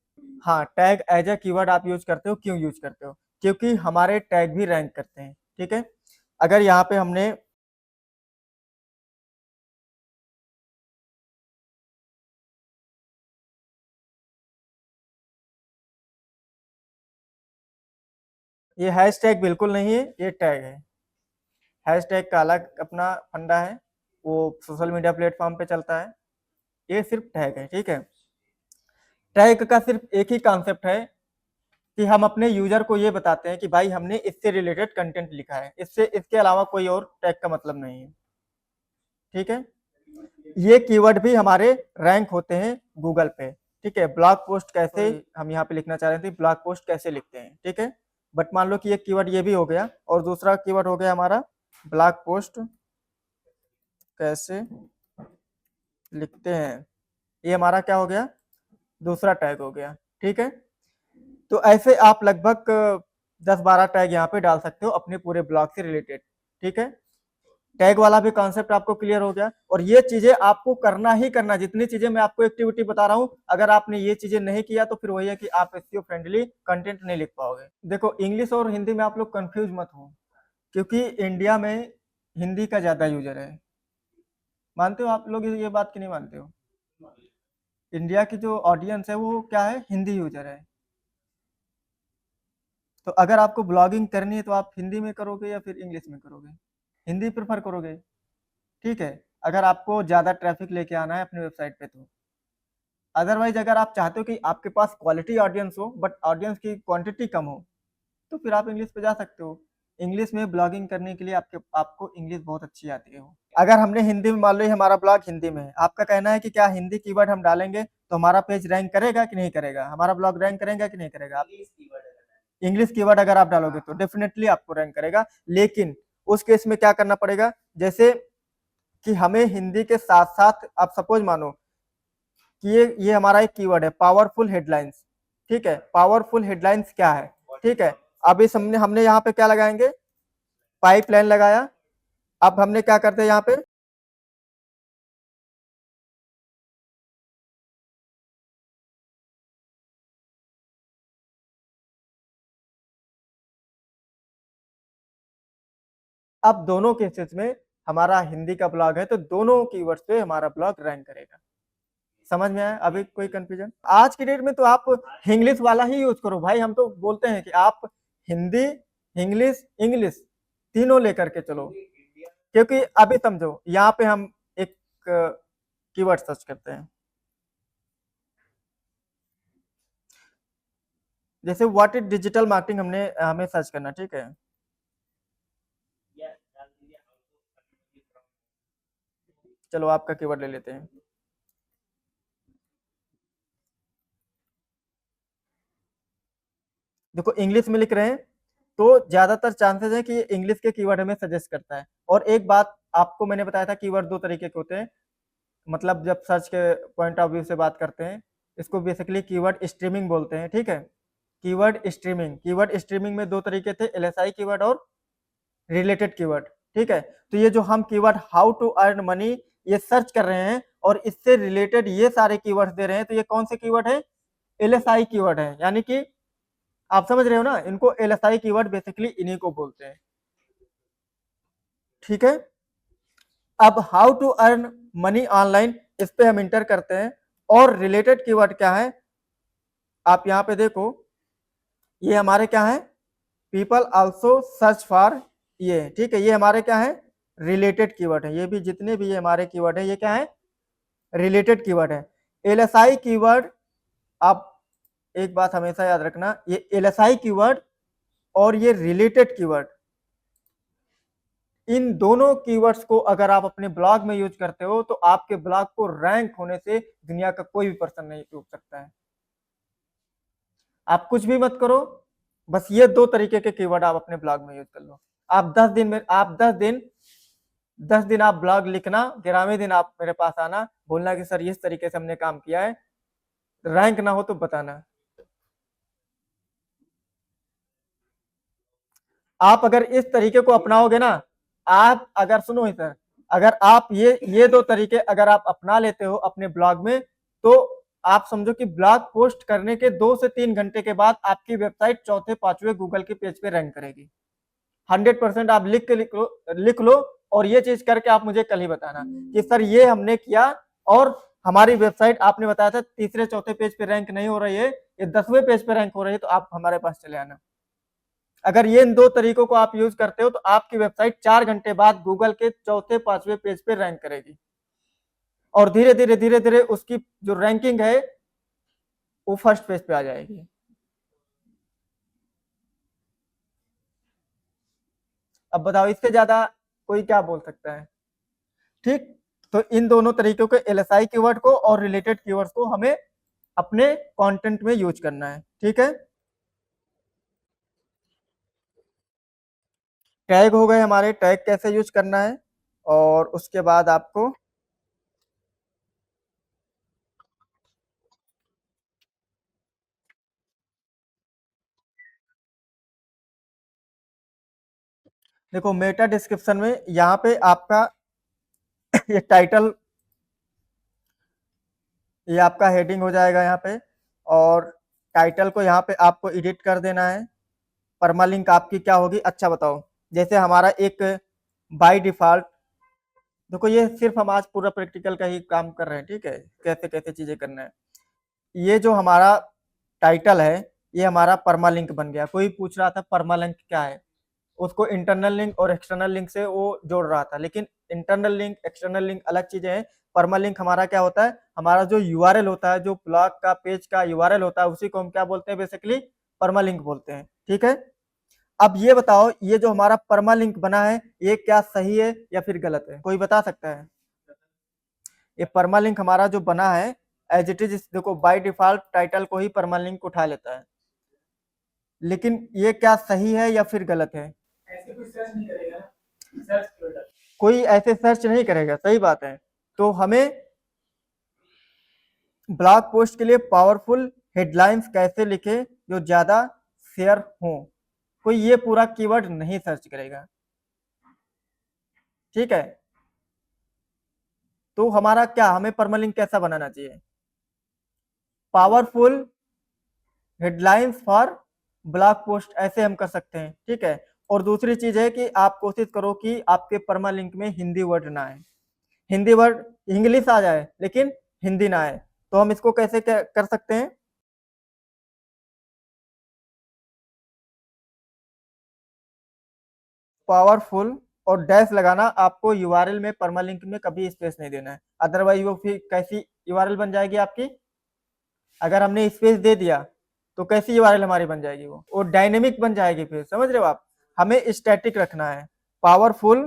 Speaker 1: हाँ टैग एज ए कीवर्ड आप यूज करते हो, क्यों यूज करते हो, क्योंकि हमारे टैग भी रैंक करते हैं, ठीक है। अगर यहाँ पे हमने ये हैशटैग बिल्कुल नहीं है, ये टैग है। हैशटैग का अलग अपना फंडा है, वो सोशल मीडिया प्लेटफॉर्म पे चलता है, ये सिर्फ टैग है, ठीक है। टैग का सिर्फ एक ही कॉन्सेप्ट है कि हम अपने यूजर को ये बताते हैं कि भाई हमने इससे रिलेटेड कंटेंट लिखा है, इससे इसके अलावा कोई और टैग का मतलब नहीं है, ठीक है। ये कीवर्ड भी हमारे रैंक होते हैं गूगल पे, ठीक है। ब्लॉग पोस्ट कैसे, हम यहाँ पे लिखना चाह रहे थे ब्लॉग पोस्ट कैसे लिखते हैं, ठीक है। बट मान लो कि एक कीवर्ड ये भी हो गया, और दूसरा कीवर्ड हो गया हमारा ब्लॉग पोस्ट कैसे लिखते हैं, ये हमारा क्या हो गया, दूसरा टैग हो गया, ठीक है। तो ऐसे आप लगभग 10-12 टैग यहाँ पे डाल सकते हो अपने पूरे ब्लॉग से रिलेटेड, ठीक है। टैग वाला भी कॉन्सेप्ट आपको क्लियर हो गया, और ये चीजें आपको करना ही करना, जितनी चीजें मैं आपको एक्टिविटी बता रहा हूँ, अगर आपने ये चीजें नहीं किया तो फिर वही है कि आप एसईओ फ्रेंडली कंटेंट नहीं लिख पाओगे। देखो इंग्लिश और हिंदी में आप लोग कंफ्यूज मत हो, क्योंकि इंडिया में हिंदी का ज्यादा यूजर है, मानते हो आप लोग ये बात की नहीं मानते हो, इंडिया की जो ऑडियंस है वो क्या है, हिंदी यूजर है। तो अगर आपको ब्लॉगिंग करनी है तो आप हिंदी में करोगे या फिर इंग्लिश में करोगे, हिंदी प्रेफर करोगे, ठीक है। अगर आपको ज्यादा ट्रैफिक लेके आना है अपने वेबसाइट पे तो, अदरवाइज अगर आप चाहते हो कि आपके पास क्वालिटी ऑडियंस हो बट ऑडियंस की क्वांटिटी कम हो, तो फिर आप इंग्लिश पे जा सकते हो। इंग्लिश में ब्लॉगिंग करने के लिए आपको इंग्लिश बहुत अच्छी आती है। अगर हमने हिंदी में, मान लो हमारा ब्लॉग हिंदी में है, आपका कहना है कि क्या हिंदी कीवर्ड हम डालेंगे तो हमारा पेज रैंक करेगा कि नहीं करेगा, हमारा ब्लॉग रैंक करेगा कि नहीं करेगा, आप इंग्लिश कीवर्ड अगर आप डालोगे तो डेफिनेटली आपको रैंक करेगा। लेकिन उस केस में क्या करना पड़ेगा, जैसे कि हमें हिंदी के साथ साथ, आप सपोज मानो कि ये हमारा एक कीवर्ड है पावरफुल हेडलाइंस, ठीक है। पावरफुल हेडलाइंस क्या है, ठीक है। अब इस हमने हमने यहाँ पे क्या लगाएंगे, पाइपलाइन लगाया। अब हमने क्या करते हैं यहाँ पे, अब दोनों केसेस में हमारा हिंदी का ब्लॉग है तो दोनों कीवर्ड्स पे हमारा ब्लॉग रैंक करेगा। समझ में आया, अभी कोई कंफ्यूजन? आज की डेट में तो आप इंग्लिश वाला ही यूज करो भाई, हम तो बोलते हैं कि आप हिंदी, इंग्लिश, इंग्लिश तीनों लेकर के चलो, क्योंकि अभी समझो यहाँ पे हम एक कीवर्ड सर्च करते हैं, जैसे व्हाट इज डिजिटल मार्केटिंग हमने हमें सर्च करना, ठीक है। चलो आपका कीवर्ड ले लेते हैं, देखो इंग्लिश में लिख रहे हैं तो ज्यादातर चांसेस है कि इंग्लिश के कीवर्ड हमें सजेस्ट करता है। और एक बात आपको मैंने बताया था, कीवर्ड दो तरीके के होते हैं, मतलब जब सर्च के पॉइंट ऑफ व्यू से बात करते हैं, इसको बेसिकली कीवर्ड स्ट्रीमिंग बोलते हैं, ठीक है। कीवर्ड स्ट्रीमिंग में दो तरीके थे, एलएसआई कीवर्ड और रिलेटेड कीवर्ड। ठीक है। तो ये जो हम keyword how to earn money ये सर्च कर रहे हैं और इससे रिलेटेड ये सारे कीवर्ड्स दे रहे हैं, तो ये कौन से कीवर्ड है? एलएसआई कीवर्ड है, यानी कि आप समझ रहे हो ना, इनको एलएसआई कीवर्ड बेसिकली इन्हीं को बोलते हैं। ठीक है। अब how to earn money online इस पे हम इंटर करते हैं और रिलेटेड कीवर्ड क्या है आप यहां पे देखो, ये हमारे क्या है, पीपल आल्सो सर्च फॉर, ये ठीक है, ये हमारे क्या है, रिलेटेड कीवर्ड है। ये भी जितने भी ये हमारे कीवर्ड है ये क्या है, रिलेटेड कीवर्ड है। एलएसआई कीवर्ड, आप एक बात हमेशा याद रखना, ये एलएसआई कीवर्ड और ये रिलेटेड कीवर्ड, इन दोनों कीवर्ड्स को अगर आप अपने ब्लॉग में यूज करते हो तो आपके ब्लॉग को रैंक होने से दुनिया का कोई भी पर्सन नहीं रोक सकता है। आप कुछ भी मत करो, बस ये दो तरीके के कीवर्ड आप अपने ब्लॉग में यूज कर लो। आप 10 दिन में, आप 10 दिन आप ब्लॉग लिखना, 11वें दिन आप मेरे पास आना, बोलना कि सर इस तरीके से हमने काम किया है, रैंक ना हो तो बताना। आप अगर इस तरीके को अपनाओगे ना, आप अगर सुनो इधर, अगर आप ये दो तरीके अगर आप अपना लेते हो अपने ब्लॉग में, तो आप समझो कि ब्लॉग पोस्ट करने के 2 से 3 घंटे के बाद आपकी वेबसाइट चौथे पांचवें गूगल के पेज पे रैंक करेगी। 100% आप लिख लो और ये चीज करके आप मुझे कल ही बताना कि सर ये हमने किया और हमारी वेबसाइट आपने बताया था तीसरे चौथे पेज पे रैंक नहीं हो रही है, ये 10वें पेज पे रैंक हो रही है, तो आप हमारे पास चले आना। अगर ये इन दो तरीकों को आप यूज करते हो तो आपकी वेबसाइट 4 घंटे बाद गूगल के चौथे पांचवें पेज पे रैंक करेगी और धीरे धीरे उसकी जो रैंकिंग है वो फर्स्ट पेज पे आ जाएगी। अब बताओ इससे ज्यादा कोई क्या बोल सकता है? ठीक। तो इन दोनों तरीकों के एलएसआई कीवर्ड को और रिलेटेड कीवर्ड्स को हमें अपने कंटेंट में यूज करना है। ठीक है। टैग हो गए हमारे, टैग कैसे यूज करना है, और उसके बाद आपको देखो मेटा डिस्क्रिप्शन में यहाँ पे आपका ये टाइटल, ये आपका हेडिंग हो जाएगा यहाँ पे, और टाइटल को यहाँ पे आपको एडिट कर देना है। परमालिंक आपकी क्या होगी, अच्छा बताओ, जैसे हमारा एक बाय डिफॉल्ट, देखो ये सिर्फ हम आज पूरा प्रैक्टिकल का ही काम कर रहे हैं, ठीक है, कैसे कैसे चीजें करना है। ये जो हमारा टाइटल है ये हमारा परमालिंक बन गया। कोई पूछ रहा था परमालिंक क्या है, उसको इंटरनल लिंक और एक्सटर्नल लिंक से वो जोड़ रहा था, लेकिन इंटरनल लिंक एक्सटर्नल लिंक अलग चीजें हैं। परमालिंक हमारा क्या होता है, हमारा जो यूआरएल होता है, जो ब्लॉग का पेज का यूआरएल होता है, उसी को हम क्या बोलते हैं, बेसिकली परमालिंक बोलते हैं। ठीक है। अब ये बताओ ये जो हमारा परमालिंक बना है ये क्या सही है या फिर गलत है, कोई बता सकता है? ये परमालिंक हमारा जो बना है एज इट इज, देखो बाय डिफॉल्ट टाइटल को ही परमालिंक उठा लेता है, लेकिन ये क्या सही है या फिर गलत है? ऐसे कोई सर्च नहीं करेगा ना, कोई ऐसे सर्च नहीं करेगा, सही बात है। तो हमें ब्लॉग पोस्ट के लिए पावरफुल हेडलाइंस कैसे लिखे जो ज्यादा शेयर हो, कोई ये पूरा कीवर्ड नहीं सर्च करेगा। ठीक है। तो हमारा क्या, हमें परमालिंक कैसा बनाना चाहिए, powerful headlines for blog post, ऐसे हम कर सकते हैं। ठीक है। और दूसरी चीज है कि आप कोशिश करो कि आपके परमालिंक में हिंदी वर्ड ना आए, हिंदी वर्ड, इंग्लिश आ जाए लेकिन हिंदी ना आए। तो हम इसको कैसे कर सकते हैं, पावरफुल और डैश लगाना, आपको यूआरएल में परमालिंक में कभी स्पेस नहीं देना है, अदरवाइज वो फिर कैसी यूआरएल बन जाएगी आपकी, अगर हमने स्पेस दे दिया तो कैसी यूआरएल हमारी बन जाएगी, वो डायनेमिक बन जाएगी, फिर समझ रहे हो आप, हमें स्टैटिक रखना है। पावरफुल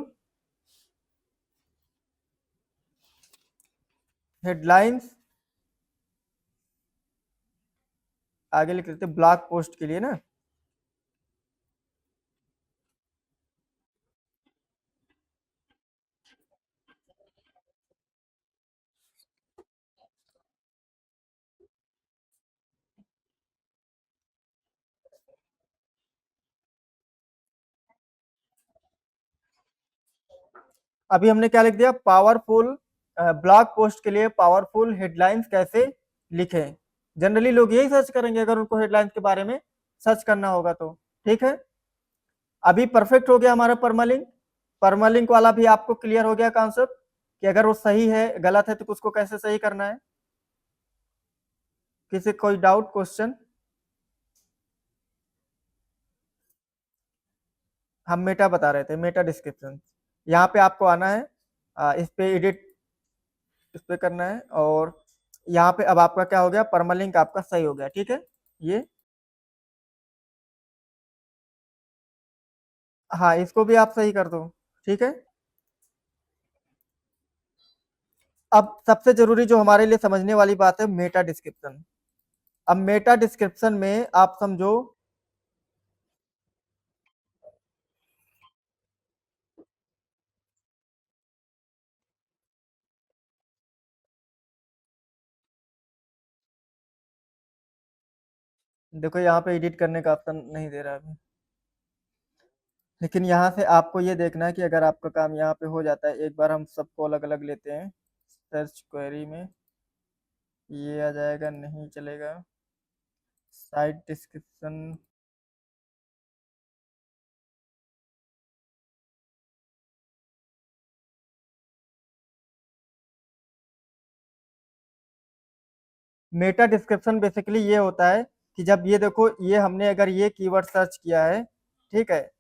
Speaker 1: हेडलाइंस, आगे लिख लेते ब्लॉग पोस्ट के लिए ना, अभी हमने क्या लिख दिया, पावरफुल ब्लॉग पोस्ट के लिए पावरफुल हेडलाइंस कैसे लिखें। जनरली लोग यही सर्च करेंगे अगर उनको हेडलाइंस के बारे में सर्च करना होगा तो। ठीक है, अभी परफेक्ट हो गया हमारा परमालिंक। परमालिंक वाला भी आपको क्लियर हो गया कॉन्सेप्ट कि अगर वो सही है गलत है तो उसको कैसे सही करना है। किसी कोई डाउट क्वेश्चन? हम मेटा बता रहे थे, मेटा डिस्क्रिप्शन। यहाँ पे आपको आना है, इस पे एडिट इस पे करना है, और यहाँ पे अब आपका क्या हो गया, परमालिंक आपका सही हो गया। ठीक है, ये हाँ, इसको भी आप सही कर दो। ठीक है, अब सबसे जरूरी जो हमारे लिए समझने वाली बात है, मेटा डिस्क्रिप्शन। अब मेटा डिस्क्रिप्शन में आप समझो, देखो यहाँ पे एडिट करने का ऑप्शन नहीं दे रहा अभी, लेकिन यहाँ से आपको ये देखना है कि अगर आपका काम यहाँ पे हो जाता है, एक बार हम सबको अलग अलग लेते हैं। सर्च क्वेरी में ये आ जाएगा, नहीं चलेगा। Site description, Meta description basically ये होता है कि जब ये देखो, ये हमने अगर ये कीवर्ड सर्च किया है, ठीक है,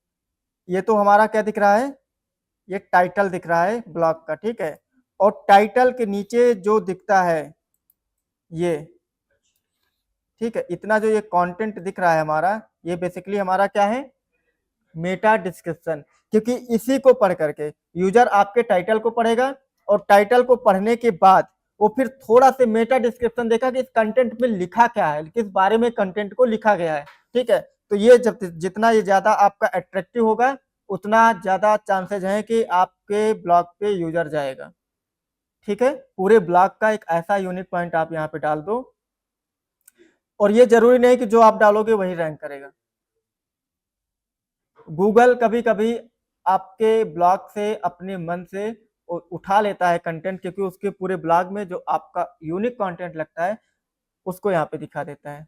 Speaker 1: ये तो हमारा क्या दिख रहा है, ये टाइटल दिख रहा है ब्लॉग का। ठीक है, और टाइटल के नीचे जो दिखता है ये, ठीक है, इतना जो ये कंटेंट दिख रहा है हमारा, ये बेसिकली हमारा क्या है, मेटा डिस्क्रिप्शन। क्योंकि इसी को पढ़ करके यूजर आपके टाइटल को पढ़ेगा, और टाइटल को पढ़ने के बाद वो फिर थोड़ा से मेटा डिस्क्रिप्शन देखा कि इस कंटेंट में लिखा क्या है, किस बारे में कंटेंट को लिखा गया है। ठीक है, तो ये जब जितना ये ज्यादा आपका अट्रैक्टिव होगा, उतना ज्यादा चांसेस हैं कि आपके ब्लॉग पे यूजर जाएगा। ठीक है, पूरे ब्लॉग का एक ऐसा यूनिक पॉइंट आप यहाँ पे डाल दो, और ये जरूरी नहीं कि जो आप डालोगे वही रैंक करेगा। गूगल कभी कभी आपके ब्लॉग से अपने मन से उठा लेता है कंटेंट, क्योंकि उसके पूरे ब्लॉग में जो आपका यूनिक कंटेंट लगता है उसको यहाँ पे दिखा देता है।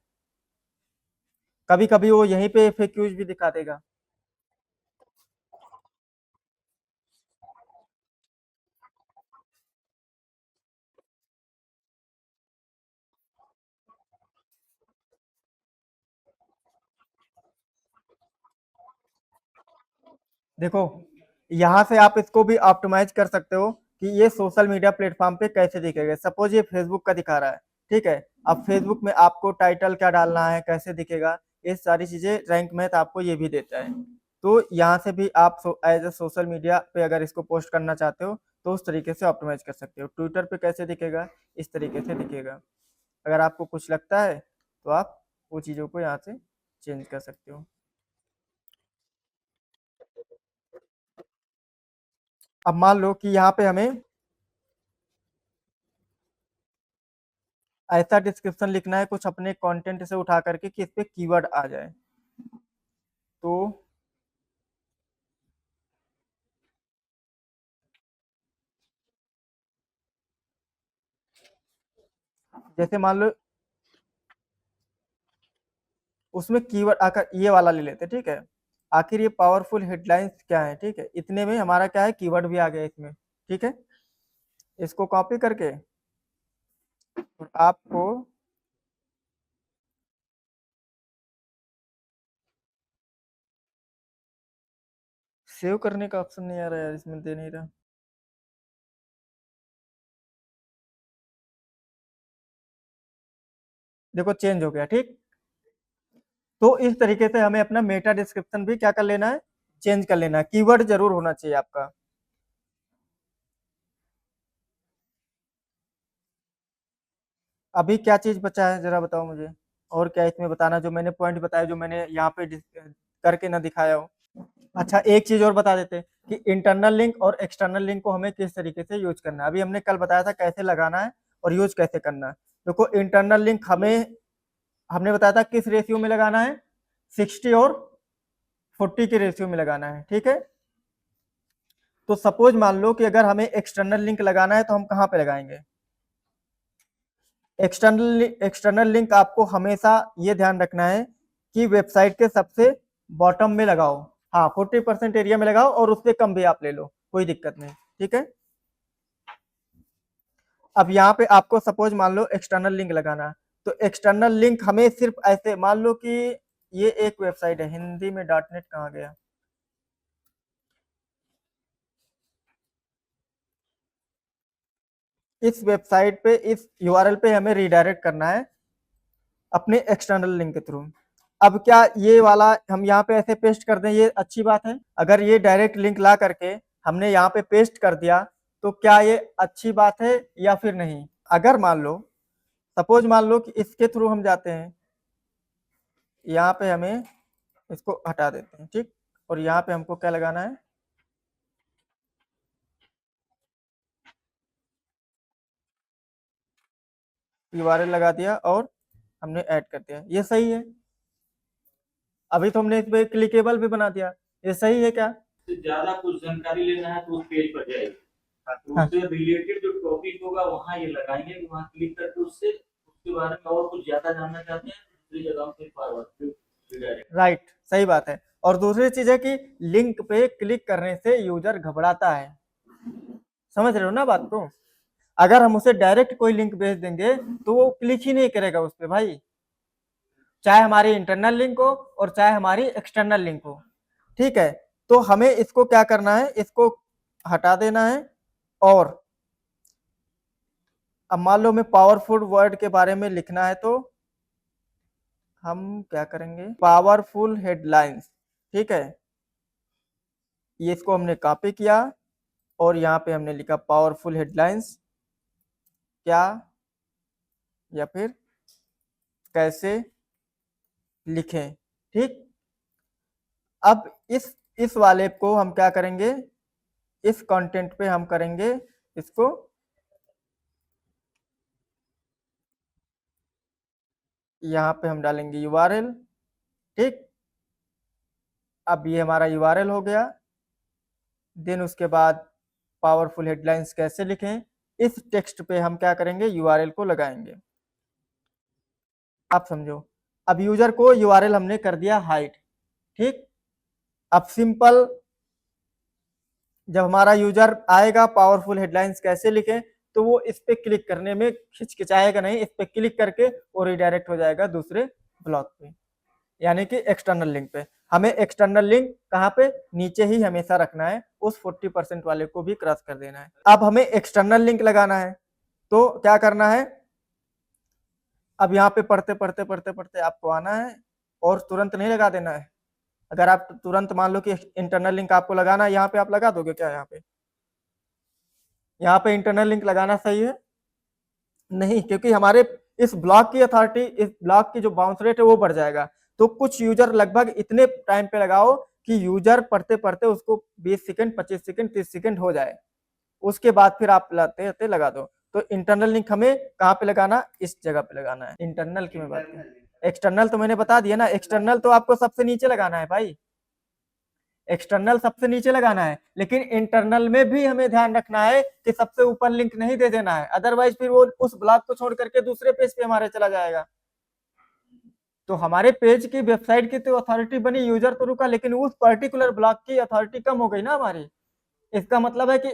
Speaker 1: कभी कभी वो यहीं पे फेक न्यूज भी दिखा देगा। देखो, यहाँ से आप इसको भी ऑप्टिमाइज कर सकते हो कि ये सोशल मीडिया प्लेटफॉर्म पे कैसे दिखेगा। सपोज ये फेसबुक का दिखा रहा है, ठीक है, अब फेसबुक में आपको टाइटल क्या डालना है, कैसे दिखेगा, ये सारी चीजें रैंक मैथ आपको ये भी देता है। तो यहाँ से भी आप एज ए सोशल मीडिया पे अगर इसको पोस्ट करना चाहते हो तो उस तरीके से ऑप्टिमाइज कर सकते हो। ट्विटर पे कैसे दिखेगा, इस तरीके से दिखेगा। अगर आपको कुछ लगता है तो आप वो चीज़ों को यहाँ से चेंज कर सकते हो। अब मान लो कि यहाँ पे हमें ऐसा डिस्क्रिप्शन लिखना है कुछ अपने कंटेंट से उठा करके कि इस पे कीवर्ड आ जाए। तो जैसे मान लो उसमें कीवर्ड आकर ये वाला ले लेते, ठीक है, आखिर ये पावरफुल हेडलाइंस क्या है, ठीक है, इतने में हमारा क्या है, कीवर्ड भी आ गया इसमें। ठीक है, इसको कॉपी करके और आपको सेव करने का ऑप्शन नहीं आ रहा है इसमें, दे नहीं रहा। देखो चेंज हो गया। ठीक, तो इस तरीके से हमें अपना मेटा डिस्क्रिप्शन भी क्या कर लेना है, चेंज कर लेना है। कीवर्ड जरूर होना चाहिए आपका। अभी क्या चीज बचा है जरा बताओ मुझे, और क्या इसमें बताना जो मैंने पॉइंट बताया, जो मैंने यहाँ पे करके ना दिखाया हो। अच्छा, एक चीज और बता देते कि इंटरनल लिंक और एक्सटर्नल लिंक को हमें किस तरीके से यूज करना है। अभी हमने कल बताया था कैसे लगाना है और यूज कैसे करना है। देखो, इंटरनल लिंक हमें हमने बताया था किस रेशियो में लगाना है, 60 और 40 के रेशियो में लगाना है। ठीक है, तो सपोज मान लो कि अगर हमें एक्सटर्नल लिंक लगाना है तो हम कहाँ पे लगाएंगे? एक्सटर्नल लिंक आपको हमेशा ये ध्यान रखना है कि वेबसाइट के सबसे बॉटम में लगाओ। हाँ, 40% एरिया में लगाओ और उससे कम भी आप ले लो, कोई दिक्कत नहीं। ठीक है, अब यहाँ पे आपको सपोज मान लो एक्सटर्नल लिंक लगाना, तो एक्सटर्नल लिंक हमें सिर्फ ऐसे मान लो कि ये एक वेबसाइट है, हिंदी में .net कहाँ गया? इस वेबसाइट पे इस यूआरएल पे हमें रिडायरेक्ट करना है अपने एक्सटर्नल लिंक के थ्रू। अब क्या ये वाला हम यहाँ पे ऐसे पेस्ट कर दें, ये अच्छी बात है? अगर ये डायरेक्ट लिंक ला करके हमने यहाँ पे पेस्ट कर दिया तो क्या ये अच्छी बात है या फिर नहीं? अगर मान लो सपोज मान लो कि इसके थ्रू हम जाते हैं, यहाँ पे हमें इसको हटा देते हैं, ठीक, और यहाँ पे हमको क्या लगाना है? यूआरएल लगा दिया और हमने ऐड कर दिया, ये सही है। अभी तो हमने इस पे क्लिकेबल भी बना दिया, ये सही है क्या?
Speaker 2: ज्यादा कुछ जानकारी लेना है तो उस पेज पर जाइए, तो
Speaker 1: हाँ,
Speaker 2: उससे रिलेटेड जो टॉपिक होगा वहाँ ये लगाएंगे, वहाँ क्लिक करके उससे उसके बारे में और कुछ ज्यादा जानना चाहते हैं दूसरी जगह पे फॉरवर्ड।
Speaker 1: राइट, सही बात है। और दूसरी चीज है कि लिंक पे क्लिक करने से यूजर घबराता है, समझ रहे हो ना बात को? अगर हम उसे डायरेक्ट कोई लिंक भेज देंगे तो वो क्लिक ही नहीं करेगा उस पे भाई, चाहे हमारी इंटरनल लिंक हो और चाहे हमारी एक्सटर्नल लिंक हो। ठीक है, तो हमें इसको क्या करना है, इसको हटा देना है। और अब मान लो हमें पावरफुल वर्ड के बारे में लिखना है तो हम क्या करेंगे? Powerful headlines. ठीक है, ये इसको हमने कॉपी किया और यहाँ पे हमने लिखा पावरफुल हेडलाइंस क्या या फिर कैसे लिखें। ठीक, अब इस वाले को हम क्या करेंगे, इस कंटेंट पे हम करेंगे इसको यहाँ पे हम डालेंगे यूआरएल। ठीक, अब ये हमारा यूआरएल हो गया। देन उसके बाद पावरफुल हेडलाइंस कैसे लिखें, इस टेक्स्ट पे हम क्या करेंगे, यूआरएल को लगाएंगे। आप समझो, अब यूजर को यूआरएल हमने कर दिया हाइड। ठीक, अब सिंपल जब हमारा यूजर आएगा पावरफुल हेडलाइंस कैसे लिखें, तो वो इस पे क्लिक करने में हिचकिचाएगा नहीं, इस पे क्लिक करके वो रिडायरेक्ट हो जाएगा दूसरे ब्लॉग पे, यानी कि एक्सटर्नल लिंक पे। हमें एक्सटर्नल लिंक कहाँ पे, नीचे ही हमेशा रखना है, उस 40% वाले को भी क्रॉस कर देना है। अब हमें एक्सटर्नल लिंक लगाना है तो क्या करना है, अब यहाँ पे पढ़ते पढ़ते पढ़ते पढ़ते आपको आना है और तुरंत नहीं लगा देना है। अगर आप तुरंत मान लो कि इंटरनल लिंक आपको लगाना है, यहाँ पे आप लगा दोगे क्या? यहाँ पे इंटरनल लिंक लगाना सही है? नहीं, क्योंकि हमारे इस ब्लॉक की अथॉरिटी, इस ब्लॉक की जो बाउंस रेट है वो बढ़ जाएगा। तो कुछ यूजर लगभग इतने टाइम पे लगाओ कि यूजर पढ़ते पढ़ते उसको 20 सेकंड 25 सेकंड 30 सेकंड हो जाए, उसके बाद फिर आप लाते लगा दो। तो इंटरनल लिंक हमें कहाँ पे लगाना, इस जगह पे लगाना है। इंटरनल की मैं बात कर, एक्सटर्नल तो मैंने बता दिया ना, एक्सटर्नल तो आपको सबसे नीचे लगाना है भाई, एक्सटर्नल सबसे नीचे लगाना है। लेकिन इंटरनल में भी हमें ध्यान रखना है कि सबसे ऊपर लिंक नहीं दे देना है, अदरवाइज फिर वो उस ब्लॉक को छोड़ करके दूसरे पेज पे हमारे चला जाएगा। तो हमारे पेज की वेबसाइट की तो अथॉरिटी बनी, यूजर तो रुका, लेकिन उस पर्टिकुलर ब्लॉक की अथॉरिटी कम हो गई ना हमारी। इसका मतलब है कि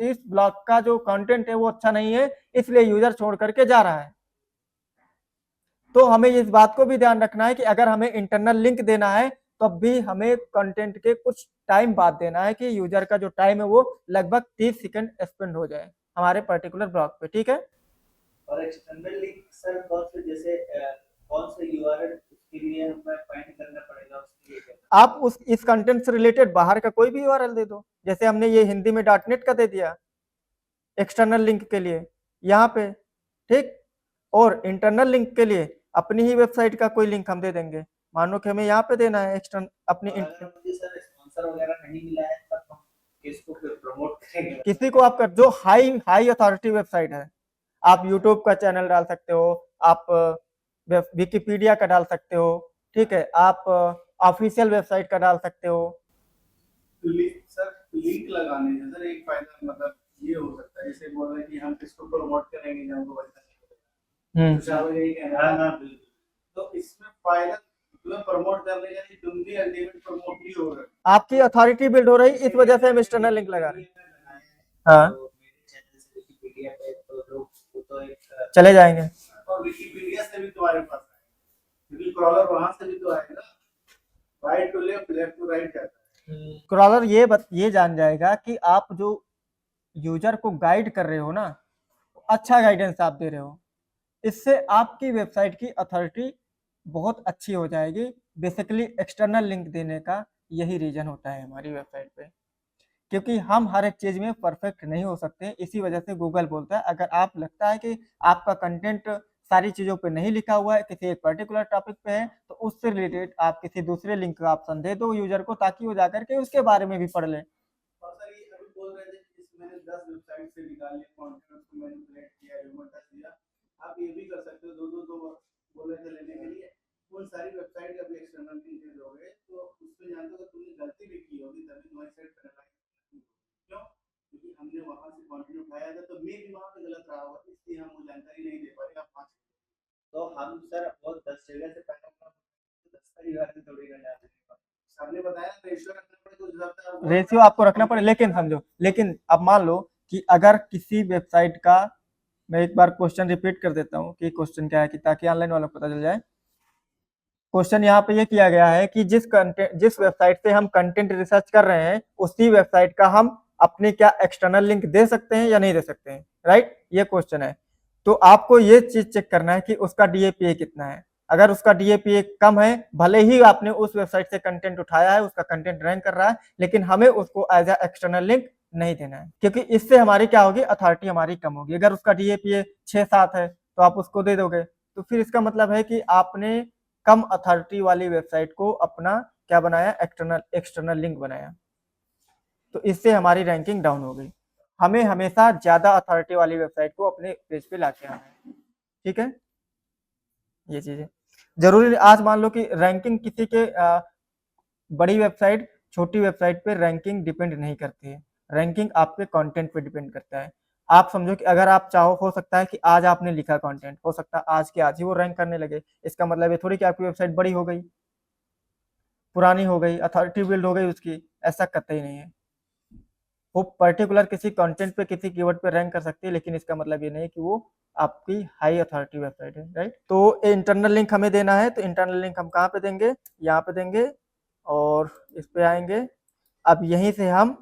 Speaker 1: इस ब्लॉक का जो कंटेंट है वो अच्छा नहीं है, इसलिए यूजर छोड़ करके जा रहा है। तो हमें इस बात को भी ध्यान रखना है कि अगर हमें इंटरनल लिंक देना है तब भी हमें कंटेंट के कुछ टाइम बाद देना है कि यूजर का जो टाइम है वो लगभग 30 सेकंड स्पेंड हो जाए हमारे पर्टिकुलर ब्लॉक पे। ठीक है,
Speaker 2: और एक्सटर्नल लिंक सर कौन से, जैसे कौन से यूआरएल उसके लिए हमें फाइंड करना पड़ेगा, उसके लिए
Speaker 1: आप उस इस कंटेंट से रिलेटेड बाहर का कोई भी यूआरएल दे दो, जैसे हमने ये हिंदी में .net का दे दिया एक्सटर्नल लिंक के लिए यहाँ पे। ठीक, और इंटरनल लिंक के लिए अपनी ही वेबसाइट का कोई लिंक हम दे देंगे, मानो कि हमें यहाँ पे देना है एक्सटर्नल अपनी
Speaker 2: सर स्पॉन्सर वगैरह नहीं मिला है तब हम किसको फिर प्रमोट करेंगे?
Speaker 1: किसी को आपका जो हाई हाई अथॉरिटी वेबसाइट है, आप यूट्यूब का चैनल डाल सकते हो, आप विकिपीडिया का डाल सकते हो। ठीक है, आप ऑफिशियल वेबसाइट का डाल सकते हो।
Speaker 2: सर
Speaker 3: लिंक लगाने से सर एक फायदा मतलब ये हो सकता है, जैसे बोल रहे हैं कि हम किसको प्रमोट करेंगे जब हमको पैसा नहीं मिलेगा, तो शायद यही कहना है। हाँ बिल्कुल। तो इसमें फायदा तुम्हें प्रमोट करने का नहीं, तुम भी अल्टीमेट प्रमोट ही हो रहे हो,
Speaker 1: आपकी अथॉरिटी बिल्ड हो रही, इस वजह से हम एक्सटर्नल लिंक लगा रहे हैं। हाँ,
Speaker 3: तो मेरे चैनल से विकिपीडिया पे तो लोग वो तो एक
Speaker 1: चले जाएंगे।
Speaker 3: और विकिपीडिया से भी तुम्हारे पास आएगा, क्योंकि क्रॉलर वहां से भी तो आएगा, right to left, left to right जाता है।
Speaker 1: क्रॉलर ये जान जाएगा कि आप जो यूजर को गाइड कर रहे हो ना, अच्छा गाइडेंस आप दे रहे हो, इससे आपकी वेबसाइट की अथॉरिटी बहुत अच्छी हो जाएगी। बेसिकली एक्सटर्नल लिंक देने का यही रीजन होता है हमारी वेबसाइट पे, क्योंकि हम हर एक चीज में परफेक्ट नहीं हो सकते। इसी वजह से गूगल बोलता है अगर आप लगता है कि आपका कंटेंट सारी चीजों पे नहीं लिखा हुआ है, किसी एक पर्टिकुलर टॉपिक पे है, तो उससे रिलेटेड आप किसी दूसरे लिंक का ऑप्शन दे दो यूजर को, ताकि वो जाकर के उसके बारे में भी पढ़ ले।
Speaker 3: और सर ये अभी बोल रहे थे कि मैंने 10 वेबसाइट से निकाले कंटेंट, उसको मैनिपुलेट किया, ह्यूमन टच दिया, आप ये भी कर सकते हो, दो बोल रहे थे लेने के लिए, उन सारी वेबसाइट का भी एक्सटर्नल लिंक दे दोगे, तो उसमें जानते हो तुमने गलती भी की होगी तभी तुम्हारी साइट पेनलाइज क्यों, क्योंकि हमने वहां से कंटेंट उठाया था, तो मे भी वहां पे गलत रहा होगा, इसलिए हम वो जानकारी नहीं दे पाए। आप 5 तो हम सर वो 10 जगह से पहले 10 सारी बातें थोड़ी कर जाते हैं, आपने बताया रेशियो रखना पड़ेगा, उस हिसाब से आप
Speaker 1: रेशियो आपको रखना पड़े, लेकिन समझो, लेकिन अब मान लो कि अगर किसी वेबसाइट का, मैं एक बार क्वेश्चन रिपीट कर देता हूँ कि क्वेश्चन क्या है, कि ताकि ऑनलाइन वालों को पता चल जाए। क्वेश्चन यहाँ पे ये किया गया है कि जिस वेबसाइट से हम कंटेंट रिसर्च कर रहे हैं, उसी वेबसाइट का हम अपनी क्या एक्सटर्नल लिंक दे सकते हैं या नहीं दे सकते हैं, राइट? ये क्वेश्चन है। तो आपको ये चीज चेक करना है कि उसका डीएपीए कितना है। अगर उसका डीएपीए कम है, भले ही आपने उस वेबसाइट से कंटेंट उठाया है, उसका कंटेंट रैंक कर रहा है, लेकिन हमें उसको एज ए एक्सटर्नल लिंक नहीं देना है, क्योंकि इससे हमारी क्या होगी, अथॉरिटी हमारी कम होगी। अगर उसका डीएपीए 6-7 है तो आप उसको दे दोगे, तो फिर इसका मतलब है कि आपने कम अथॉरिटी वाली वेबसाइट को अपना क्या बनाया, एक्सटर्नल लिंक बनाया, तो इससे हमारी रैंकिंग डाउन हो गई। हमें हमेशा ज्यादा अथॉरिटी वाली वेबसाइट को अपने पेज पे लाके आना है, ठीक है? ये चीज है जरूरी। आज मान लो कि रैंकिंग किसी के बड़ी वेबसाइट छोटी वेबसाइट पे रैंकिंग डिपेंड नहीं करती है, रैंकिंग आपके कंटेंट पे डिपेंड करता है। आप समझो कि अगर आप चाहो, हो सकता है कि आज आपने लिखा कंटेंट, हो सकता है आज के आज ही वो रैंक करने लगे, इसका मतलब ये थोड़ी कि आपकी वेबसाइट बड़ी हो गई, पुरानी हो गई, अथॉरिटी बिल्ड हो गई उसकी, ऐसा कतई नहीं है। वो पर्टिकुलर किसी कंटेंट पे, किसी कीवर्ड पे रैंक कर सकती है, लेकिन इसका मतलब ये नहीं कि वो आपकी हाई अथॉरिटी वेबसाइट है, राइट? तो इंटरनल लिंक हमें देना है, तो इंटरनल लिंक हम कहाँ पे देंगे, यहाँ पे देंगे, और इस पे आएंगे। अब यहीं से हम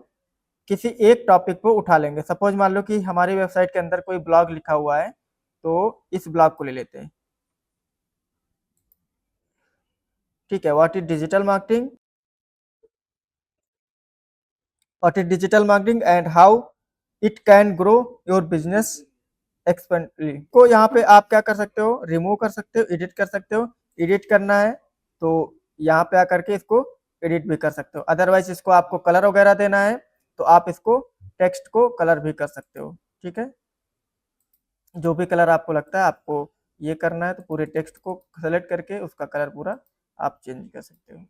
Speaker 1: किसी एक टॉपिक को उठा लेंगे। सपोज मान लो कि हमारी वेबसाइट के अंदर कोई ब्लॉग लिखा हुआ है, तो इस ब्लॉग को ले लेते हैं, ठीक है? What is digital marketing, what is digital marketing and how it can grow your business expensively. को यहाँ पे आप क्या कर सकते हो, रिमूव कर सकते हो, एडिट कर सकते हो। एडिट करना है तो यहाँ पे आकर के इसको एडिट भी कर सकते हो। अदरवाइज इसको आपको कलर वगैरह देना है तो आप इसको टेक्स्ट को कलर भी कर सकते हो, ठीक है? जो भी कलर आपको लगता है आपको ये करना है, तो पूरे टेक्स्ट को सेलेक्ट करके उसका कलर पूरा आप चेंज कर सकते हो,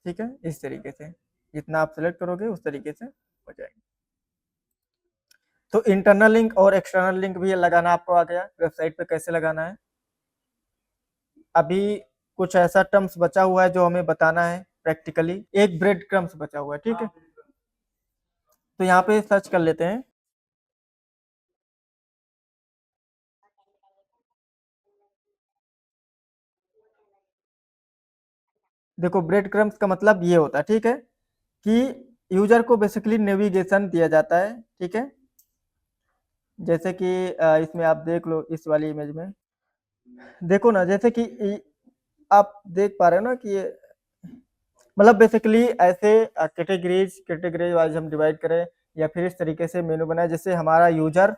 Speaker 1: ठीक है? इस तरीके से जितना आप सेलेक्ट करोगे उस तरीके से हो जाएगा। तो इंटरनल लिंक और एक्सटर्नल लिंक भी लगाना आपको आ गया, वेबसाइट पे कैसे लगाना है। अभी कुछ ऐसा टर्म्स बचा हुआ है जो हमें बताना है प्रैक्टिकली, एक ब्रेड क्रम्स बचा हुआ है, ठीक है? तो यहाँ पे सर्च कर लेते हैं। देखो ब्रेड क्रम्स का मतलब ये होता है, ठीक है, कि यूजर को बेसिकली नेविगेशन दिया जाता है, ठीक है? जैसे कि इसमें आप देख लो, इस वाली इमेज में देखो ना, जैसे कि आप देख पा रहे हो ना कि ये मतलब बेसिकली ऐसे कैटेगरीज वाइज हम डिवाइड करें, या फिर इस तरीके से मेनू बनाए जिससे हमारा यूजर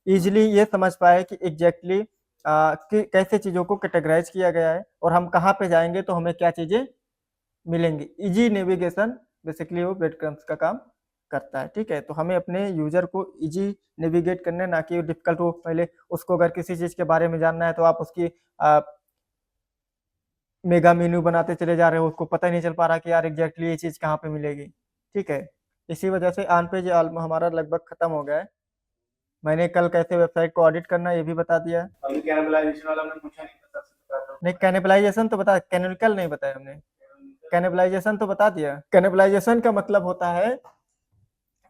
Speaker 1: इजिली ये समझ पाए कि एग्जैक्टली कि कैसे चीज़ों को कैटेगराइज किया गया है, और हम कहाँ पे जाएंगे तो हमें क्या चीज़ें मिलेंगी। इजी नेविगेशन बेसिकली वो ब्रेड क्रम्स का काम करता है, ठीक है? तो हमें अपने यूजर को इजी नेविगेट करना है, ना कि डिफिकल्ट हो। पहले उसको अगर किसी चीज़ के बारे में जानना है तो आप उसकी मेगा मेन्यू बनाते चले जा रहे हो, उसको पता ही नहीं चल पा रहा कि यार एग्जैक्टली ये चीज़ कहाँ पे मिलेगी, ठीक है। इसी वजह से ऑन पेज हमारा लगभग खत्म हो गया है। मैंने कल कैसे वेबसाइट को ऑडिट करना है ये भी बता दिया।
Speaker 3: अभी कैनिबलाइजेशन वाला हमने पूछा नहीं था, सबसे बताता हूँ।
Speaker 1: नहीं, कैनिबलाइजेशन तो बता, कैनोनिकल नहीं बताया हमने। कैनिबलाइजेशन तो बता दिया। कैनिबलाइजेशन का मतलब होता है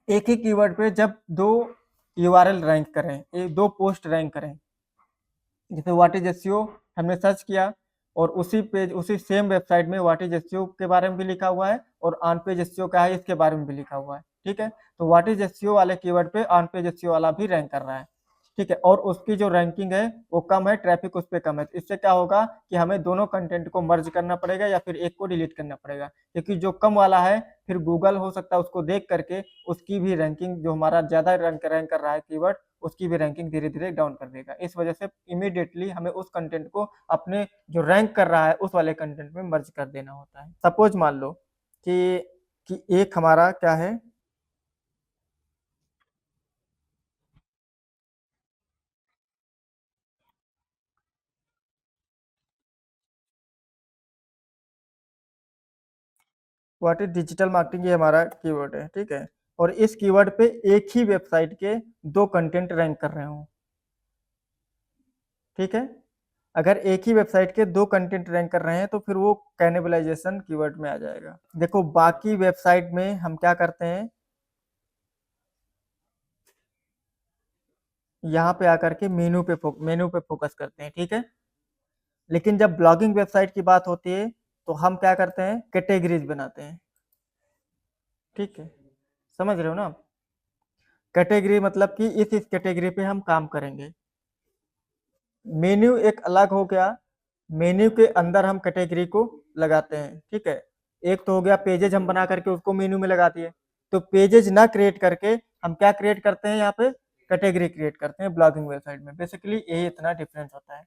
Speaker 1: एक ही कीवर्ड पे जब दो यूआरएल रैंक करें, दो पोस्ट रैंक करें। जैसे व्हाट इज एसईओ हमने सर्च किया और उसी पेज उसी सेम वेबसाइट में व्हाट इज एसईओ के बारे में भी लिखा हुआ है और ऑन पेज एसईओ क्या है इसके बारे में भी लिखा हुआ है। ठीक है, तो व्हाट इज एसईओ वाले कीवर्ड पे ऑन पेज एसईओ वाला भी रैंक कर रहा है। ठीक है, और उसकी जो रैंकिंग है वो कम है, ट्रैफिक उस पर कम है। इससे क्या होगा कि हमें दोनों कंटेंट को मर्ज करना पड़ेगा या फिर एक को डिलीट करना पड़ेगा, क्योंकि जो कम वाला है फिर गूगल हो सकता है उसको देख करके उसकी भी रैंकिंग, जो हमारा ज्यादा रैंक कर रहा है कीवर्ड, उसकी भी रैंकिंग धीरे धीरे डाउन कर देगा। इस वजह से इमीडिएटली हमें उस कंटेंट को अपने जो रैंक कर रहा है उस वाले कंटेंट में मर्ज कर देना होता है। सपोज मान लो कि एक हमारा क्या है, व्हाट इज डिजिटल मार्केटिंग, ये हमारा कीवर्ड है। ठीक है, और इस कीवर्ड पे एक ही वेबसाइट के दो कंटेंट रैंक कर रहे हो। ठीक है, अगर एक ही वेबसाइट के दो कंटेंट रैंक कर रहे हैं तो फिर वो कैनिबलाइजेशन कीवर्ड में आ जाएगा। देखो बाकी वेबसाइट में हम क्या करते हैं, यहाँ पे आकर के मेनू पे फोकस करते हैं। ठीक है, लेकिन जब ब्लॉगिंग वेबसाइट की बात होती है तो हम क्या करते हैं, कैटेगरीज बनाते हैं। ठीक है, समझ रहे हो ना। कैटेगरी मतलब कि इस कैटेगरी पे हम काम करेंगे। मेन्यू एक अलग हो गया, मेन्यू के अंदर हम कैटेगरी को लगाते हैं। ठीक है, एक तो हो गया पेजेज हम बना करके उसको मेन्यू में लगा दिए, तो पेजेज ना क्रिएट करके हम क्या क्रिएट करते हैं, यहाँ पे कैटेगरी क्रिएट करते हैं ब्लॉगिंग वेबसाइट में। बेसिकली यही इतना डिफरेंस होता है।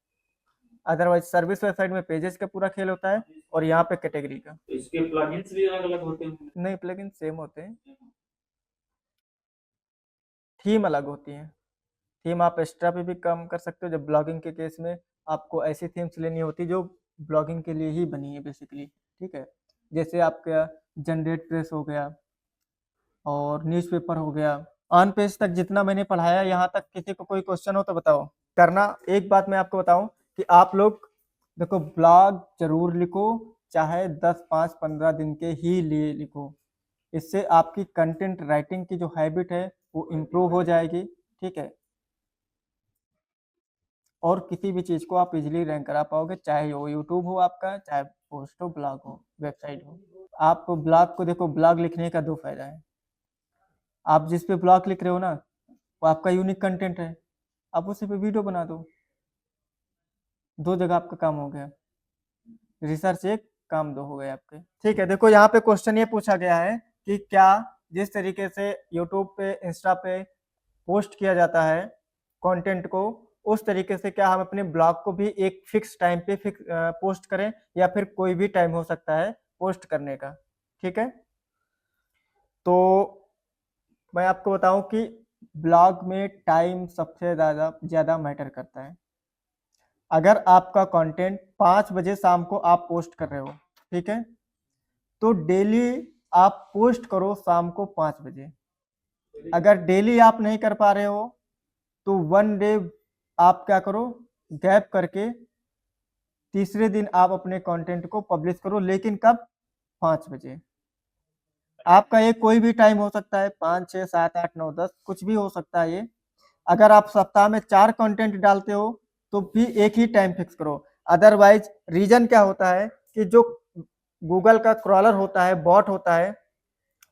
Speaker 1: अदरवाइज सर्विस वेबसाइट में पेजेस का पूरा खेल होता है और यहाँ पे कैटेगरी का।
Speaker 2: इसके प्लगइन्स भी अलग अलग होते हैं?
Speaker 1: नहीं, प्लगइन सेम होते हैं, थीम अलग होती है। थीम आप एक्स्ट्रा पे भी काम कर सकते हो, जब ब्लॉगिंग के केस में आपको ऐसी थीम्स लेनी होती जो ब्लॉगिंग के लिए ही बनी है बेसिकली। ठीक है, जैसे आपका जनरेट प्रेस हो गया और न्यूज़पेपर हो गया। ऑन पेज तक जितना मैंने पढ़ाया, यहाँ तक किसी को कोई क्वेश्चन हो तो बताओ करना। एक बात मैं आपको बताऊं कि आप लोग देखो ब्लॉग जरूर लिखो, चाहे 10, 5, 15 दिन के ही लिए लिखो। इससे आपकी कंटेंट राइटिंग की जो हैबिट है वो इम्प्रूव हो जाएगी। ठीक है, और किसी भी चीज़ को आप इजीली रैंक करा पाओगे, चाहे वो यूट्यूब हो आपका, चाहे पोस्ट हो, ब्लॉग हो, वेबसाइट हो। आप ब्लॉग को देखो, ब्लॉग लिखने का दो फायदा है। आप जिस पे ब्लॉग लिख रहे हो ना वो आपका यूनिक कंटेंट है, आप उसी पे वीडियो बना दो, दो जगह आपका काम हो गया। रिसर्च एक, काम दो हो गए आपके। ठीक है, देखो यहाँ पे क्वेश्चन ये पूछा गया है कि क्या जिस तरीके से यूट्यूब पे, इंस्टा पे पोस्ट किया जाता है कंटेंट को, उस तरीके से क्या हम अपने ब्लॉग को भी एक फिक्स टाइम पे पोस्ट करें, या फिर कोई भी टाइम हो सकता है पोस्ट करने का। ठीक है, तो मैं आपको बताऊं कि ब्लॉग में टाइम सबसे ज़्यादा मैटर करता है। अगर आपका कंटेंट 5 बजे शाम को आप पोस्ट कर रहे हो, ठीक है, तो डेली आप पोस्ट करो शाम को 5 बजे। अगर डेली आप नहीं कर पा रहे हो तो वन डे आप क्या करो, गैप करके तीसरे दिन आप अपने कंटेंट को पब्लिश करो, लेकिन कब, 5 बजे। आपका ये कोई भी टाइम हो सकता है, 5, 6, 7, 8, 9, 10 कुछ भी हो सकता है ये। अगर आप सप्ताह में 4 कंटेंट डालते हो तो भी एक ही टाइम फिक्स करो। अदरवाइज रीजन क्या होता है कि जो गूगल का क्रॉलर होता है, बॉट होता है,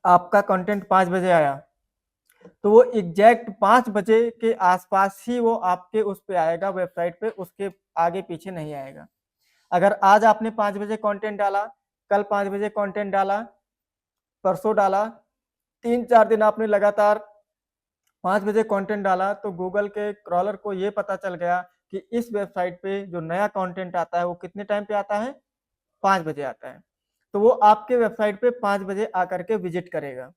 Speaker 1: आपका कंटेंट 5 बजे आया तो वो एग्जैक्ट 5 बजे के आसपास ही वो आपके उस पे आएगा वेबसाइट पे, उसके आगे पीछे नहीं आएगा। अगर आज आपने 5 बजे कंटेंट डाला, कल 5 बजे कंटेंट डाला, परसों डाला, 3-4 दिन आपने लगातार 5 बजे कंटेंट डाला, तो गूगल के क्रॉलर को ये पता चल गया कि इस वेबसाइट पे जो नया कंटेंट आता है वो कितने टाइम पे आता है, 5 बजे आता है। तो वो आपके वेबसाइट पे 5 बजे आकर के विजिट करेगा।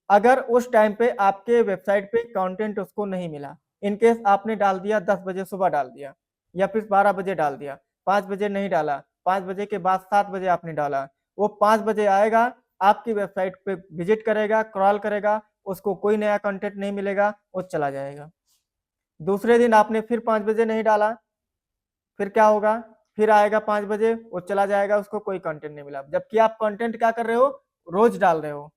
Speaker 1: अगर उस टाइम पे आपके वेबसाइट पे कंटेंट उसको नहीं मिला, इनकेस आपने डाल दिया 10 बजे सुबह डाल दिया या फिर 12 बजे डाल दिया, 5 बजे नहीं डाला, 5 बजे के बाद 7 बजे आपने डाला, वो 5 बजे आएगा, आपकी वेबसाइट पे विजिट करेगा, क्रॉल करेगा, उसको कोई नया कंटेंट नहीं मिलेगा, वो चला जाएगा। दूसरे दिन आपने फिर 5 बजे नहीं डाला, फिर क्या होगा? फिर आएगा 5 बजे, वो चला जाएगा, उसको कोई कंटेंट नहीं मिला। जबकि आप कंटेंट क्या कर रहे हो? रोज डाल रहे हो।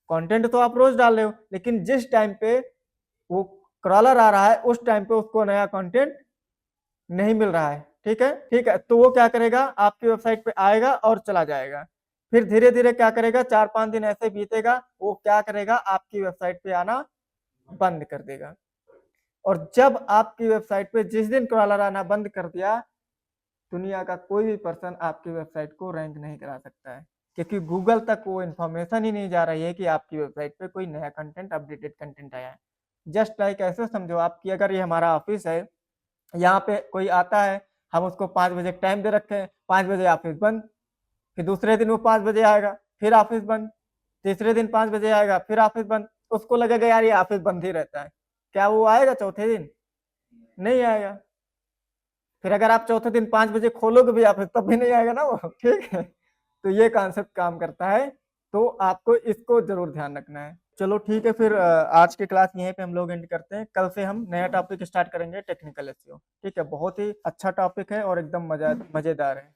Speaker 1: कंटेंट तो आप रोज डाल रहे हो, लेकिन जिस टाइम पे वो क्रॉलर आ रहा है, उस टाइम पे उसको नया कंटेंट नहीं मिल रहा है। ठीक है, ठीक है, तो वो क्या करेगा? आपकी वेबसाइट पे आएगा और चला जाएगा। फिर धीरे धीरे क्या करेगा? 4-5 दिन ऐसे बीतेगा, वो क्या करेगा? आपकी वेबसाइट पे आना बंद कर देगा। और जब आपकी वेबसाइट पे जिस दिन क्रॉलर आना बंद कर दिया, दुनिया का कोई भी पर्सन आपकी वेबसाइट को रैंक नहीं करा सकता है, क्योंकि गूगल तक वो इन्फॉर्मेशन ही नहीं जा रही है कि आपकी वेबसाइट पे कोई नया कंटेंट, अपडेटेड कंटेंट आया है। जस्ट लाइक ऐसे समझो आपकी, अगर ये हमारा ऑफिस है, यहाँ पे कोई आता है, हम उसको 5 बजे टाइम दे रखे हैं, 5 बजे ऑफिस बंद, फिर दूसरे दिन वो 5 बजे आएगा, फिर ऑफिस बंद, तीसरे दिन 5 बजे आएगा, फिर ऑफिस बंद, उसको लगेगा यार ये ऑफिस बंद ही रहता है। क्या वो आएगा चौथे दिन? नहीं आएगा। फिर अगर आप चौथे दिन 5 बजे खोलोगे भी ऑफिस, तब भी नहीं आएगा ना वो। ठीक है, तो ये कॉन्सेप्ट काम करता है, तो आपको इसको जरूर ध्यान रखना है। चलो ठीक है, फिर आज की क्लास यहीं पे हम लोग एंड करते हैं। कल से हम नया टॉपिक स्टार्ट करेंगे, टेक्निकल एसईओ। ठीक है, बहुत ही अच्छा टॉपिक है और एकदम मजेदार है।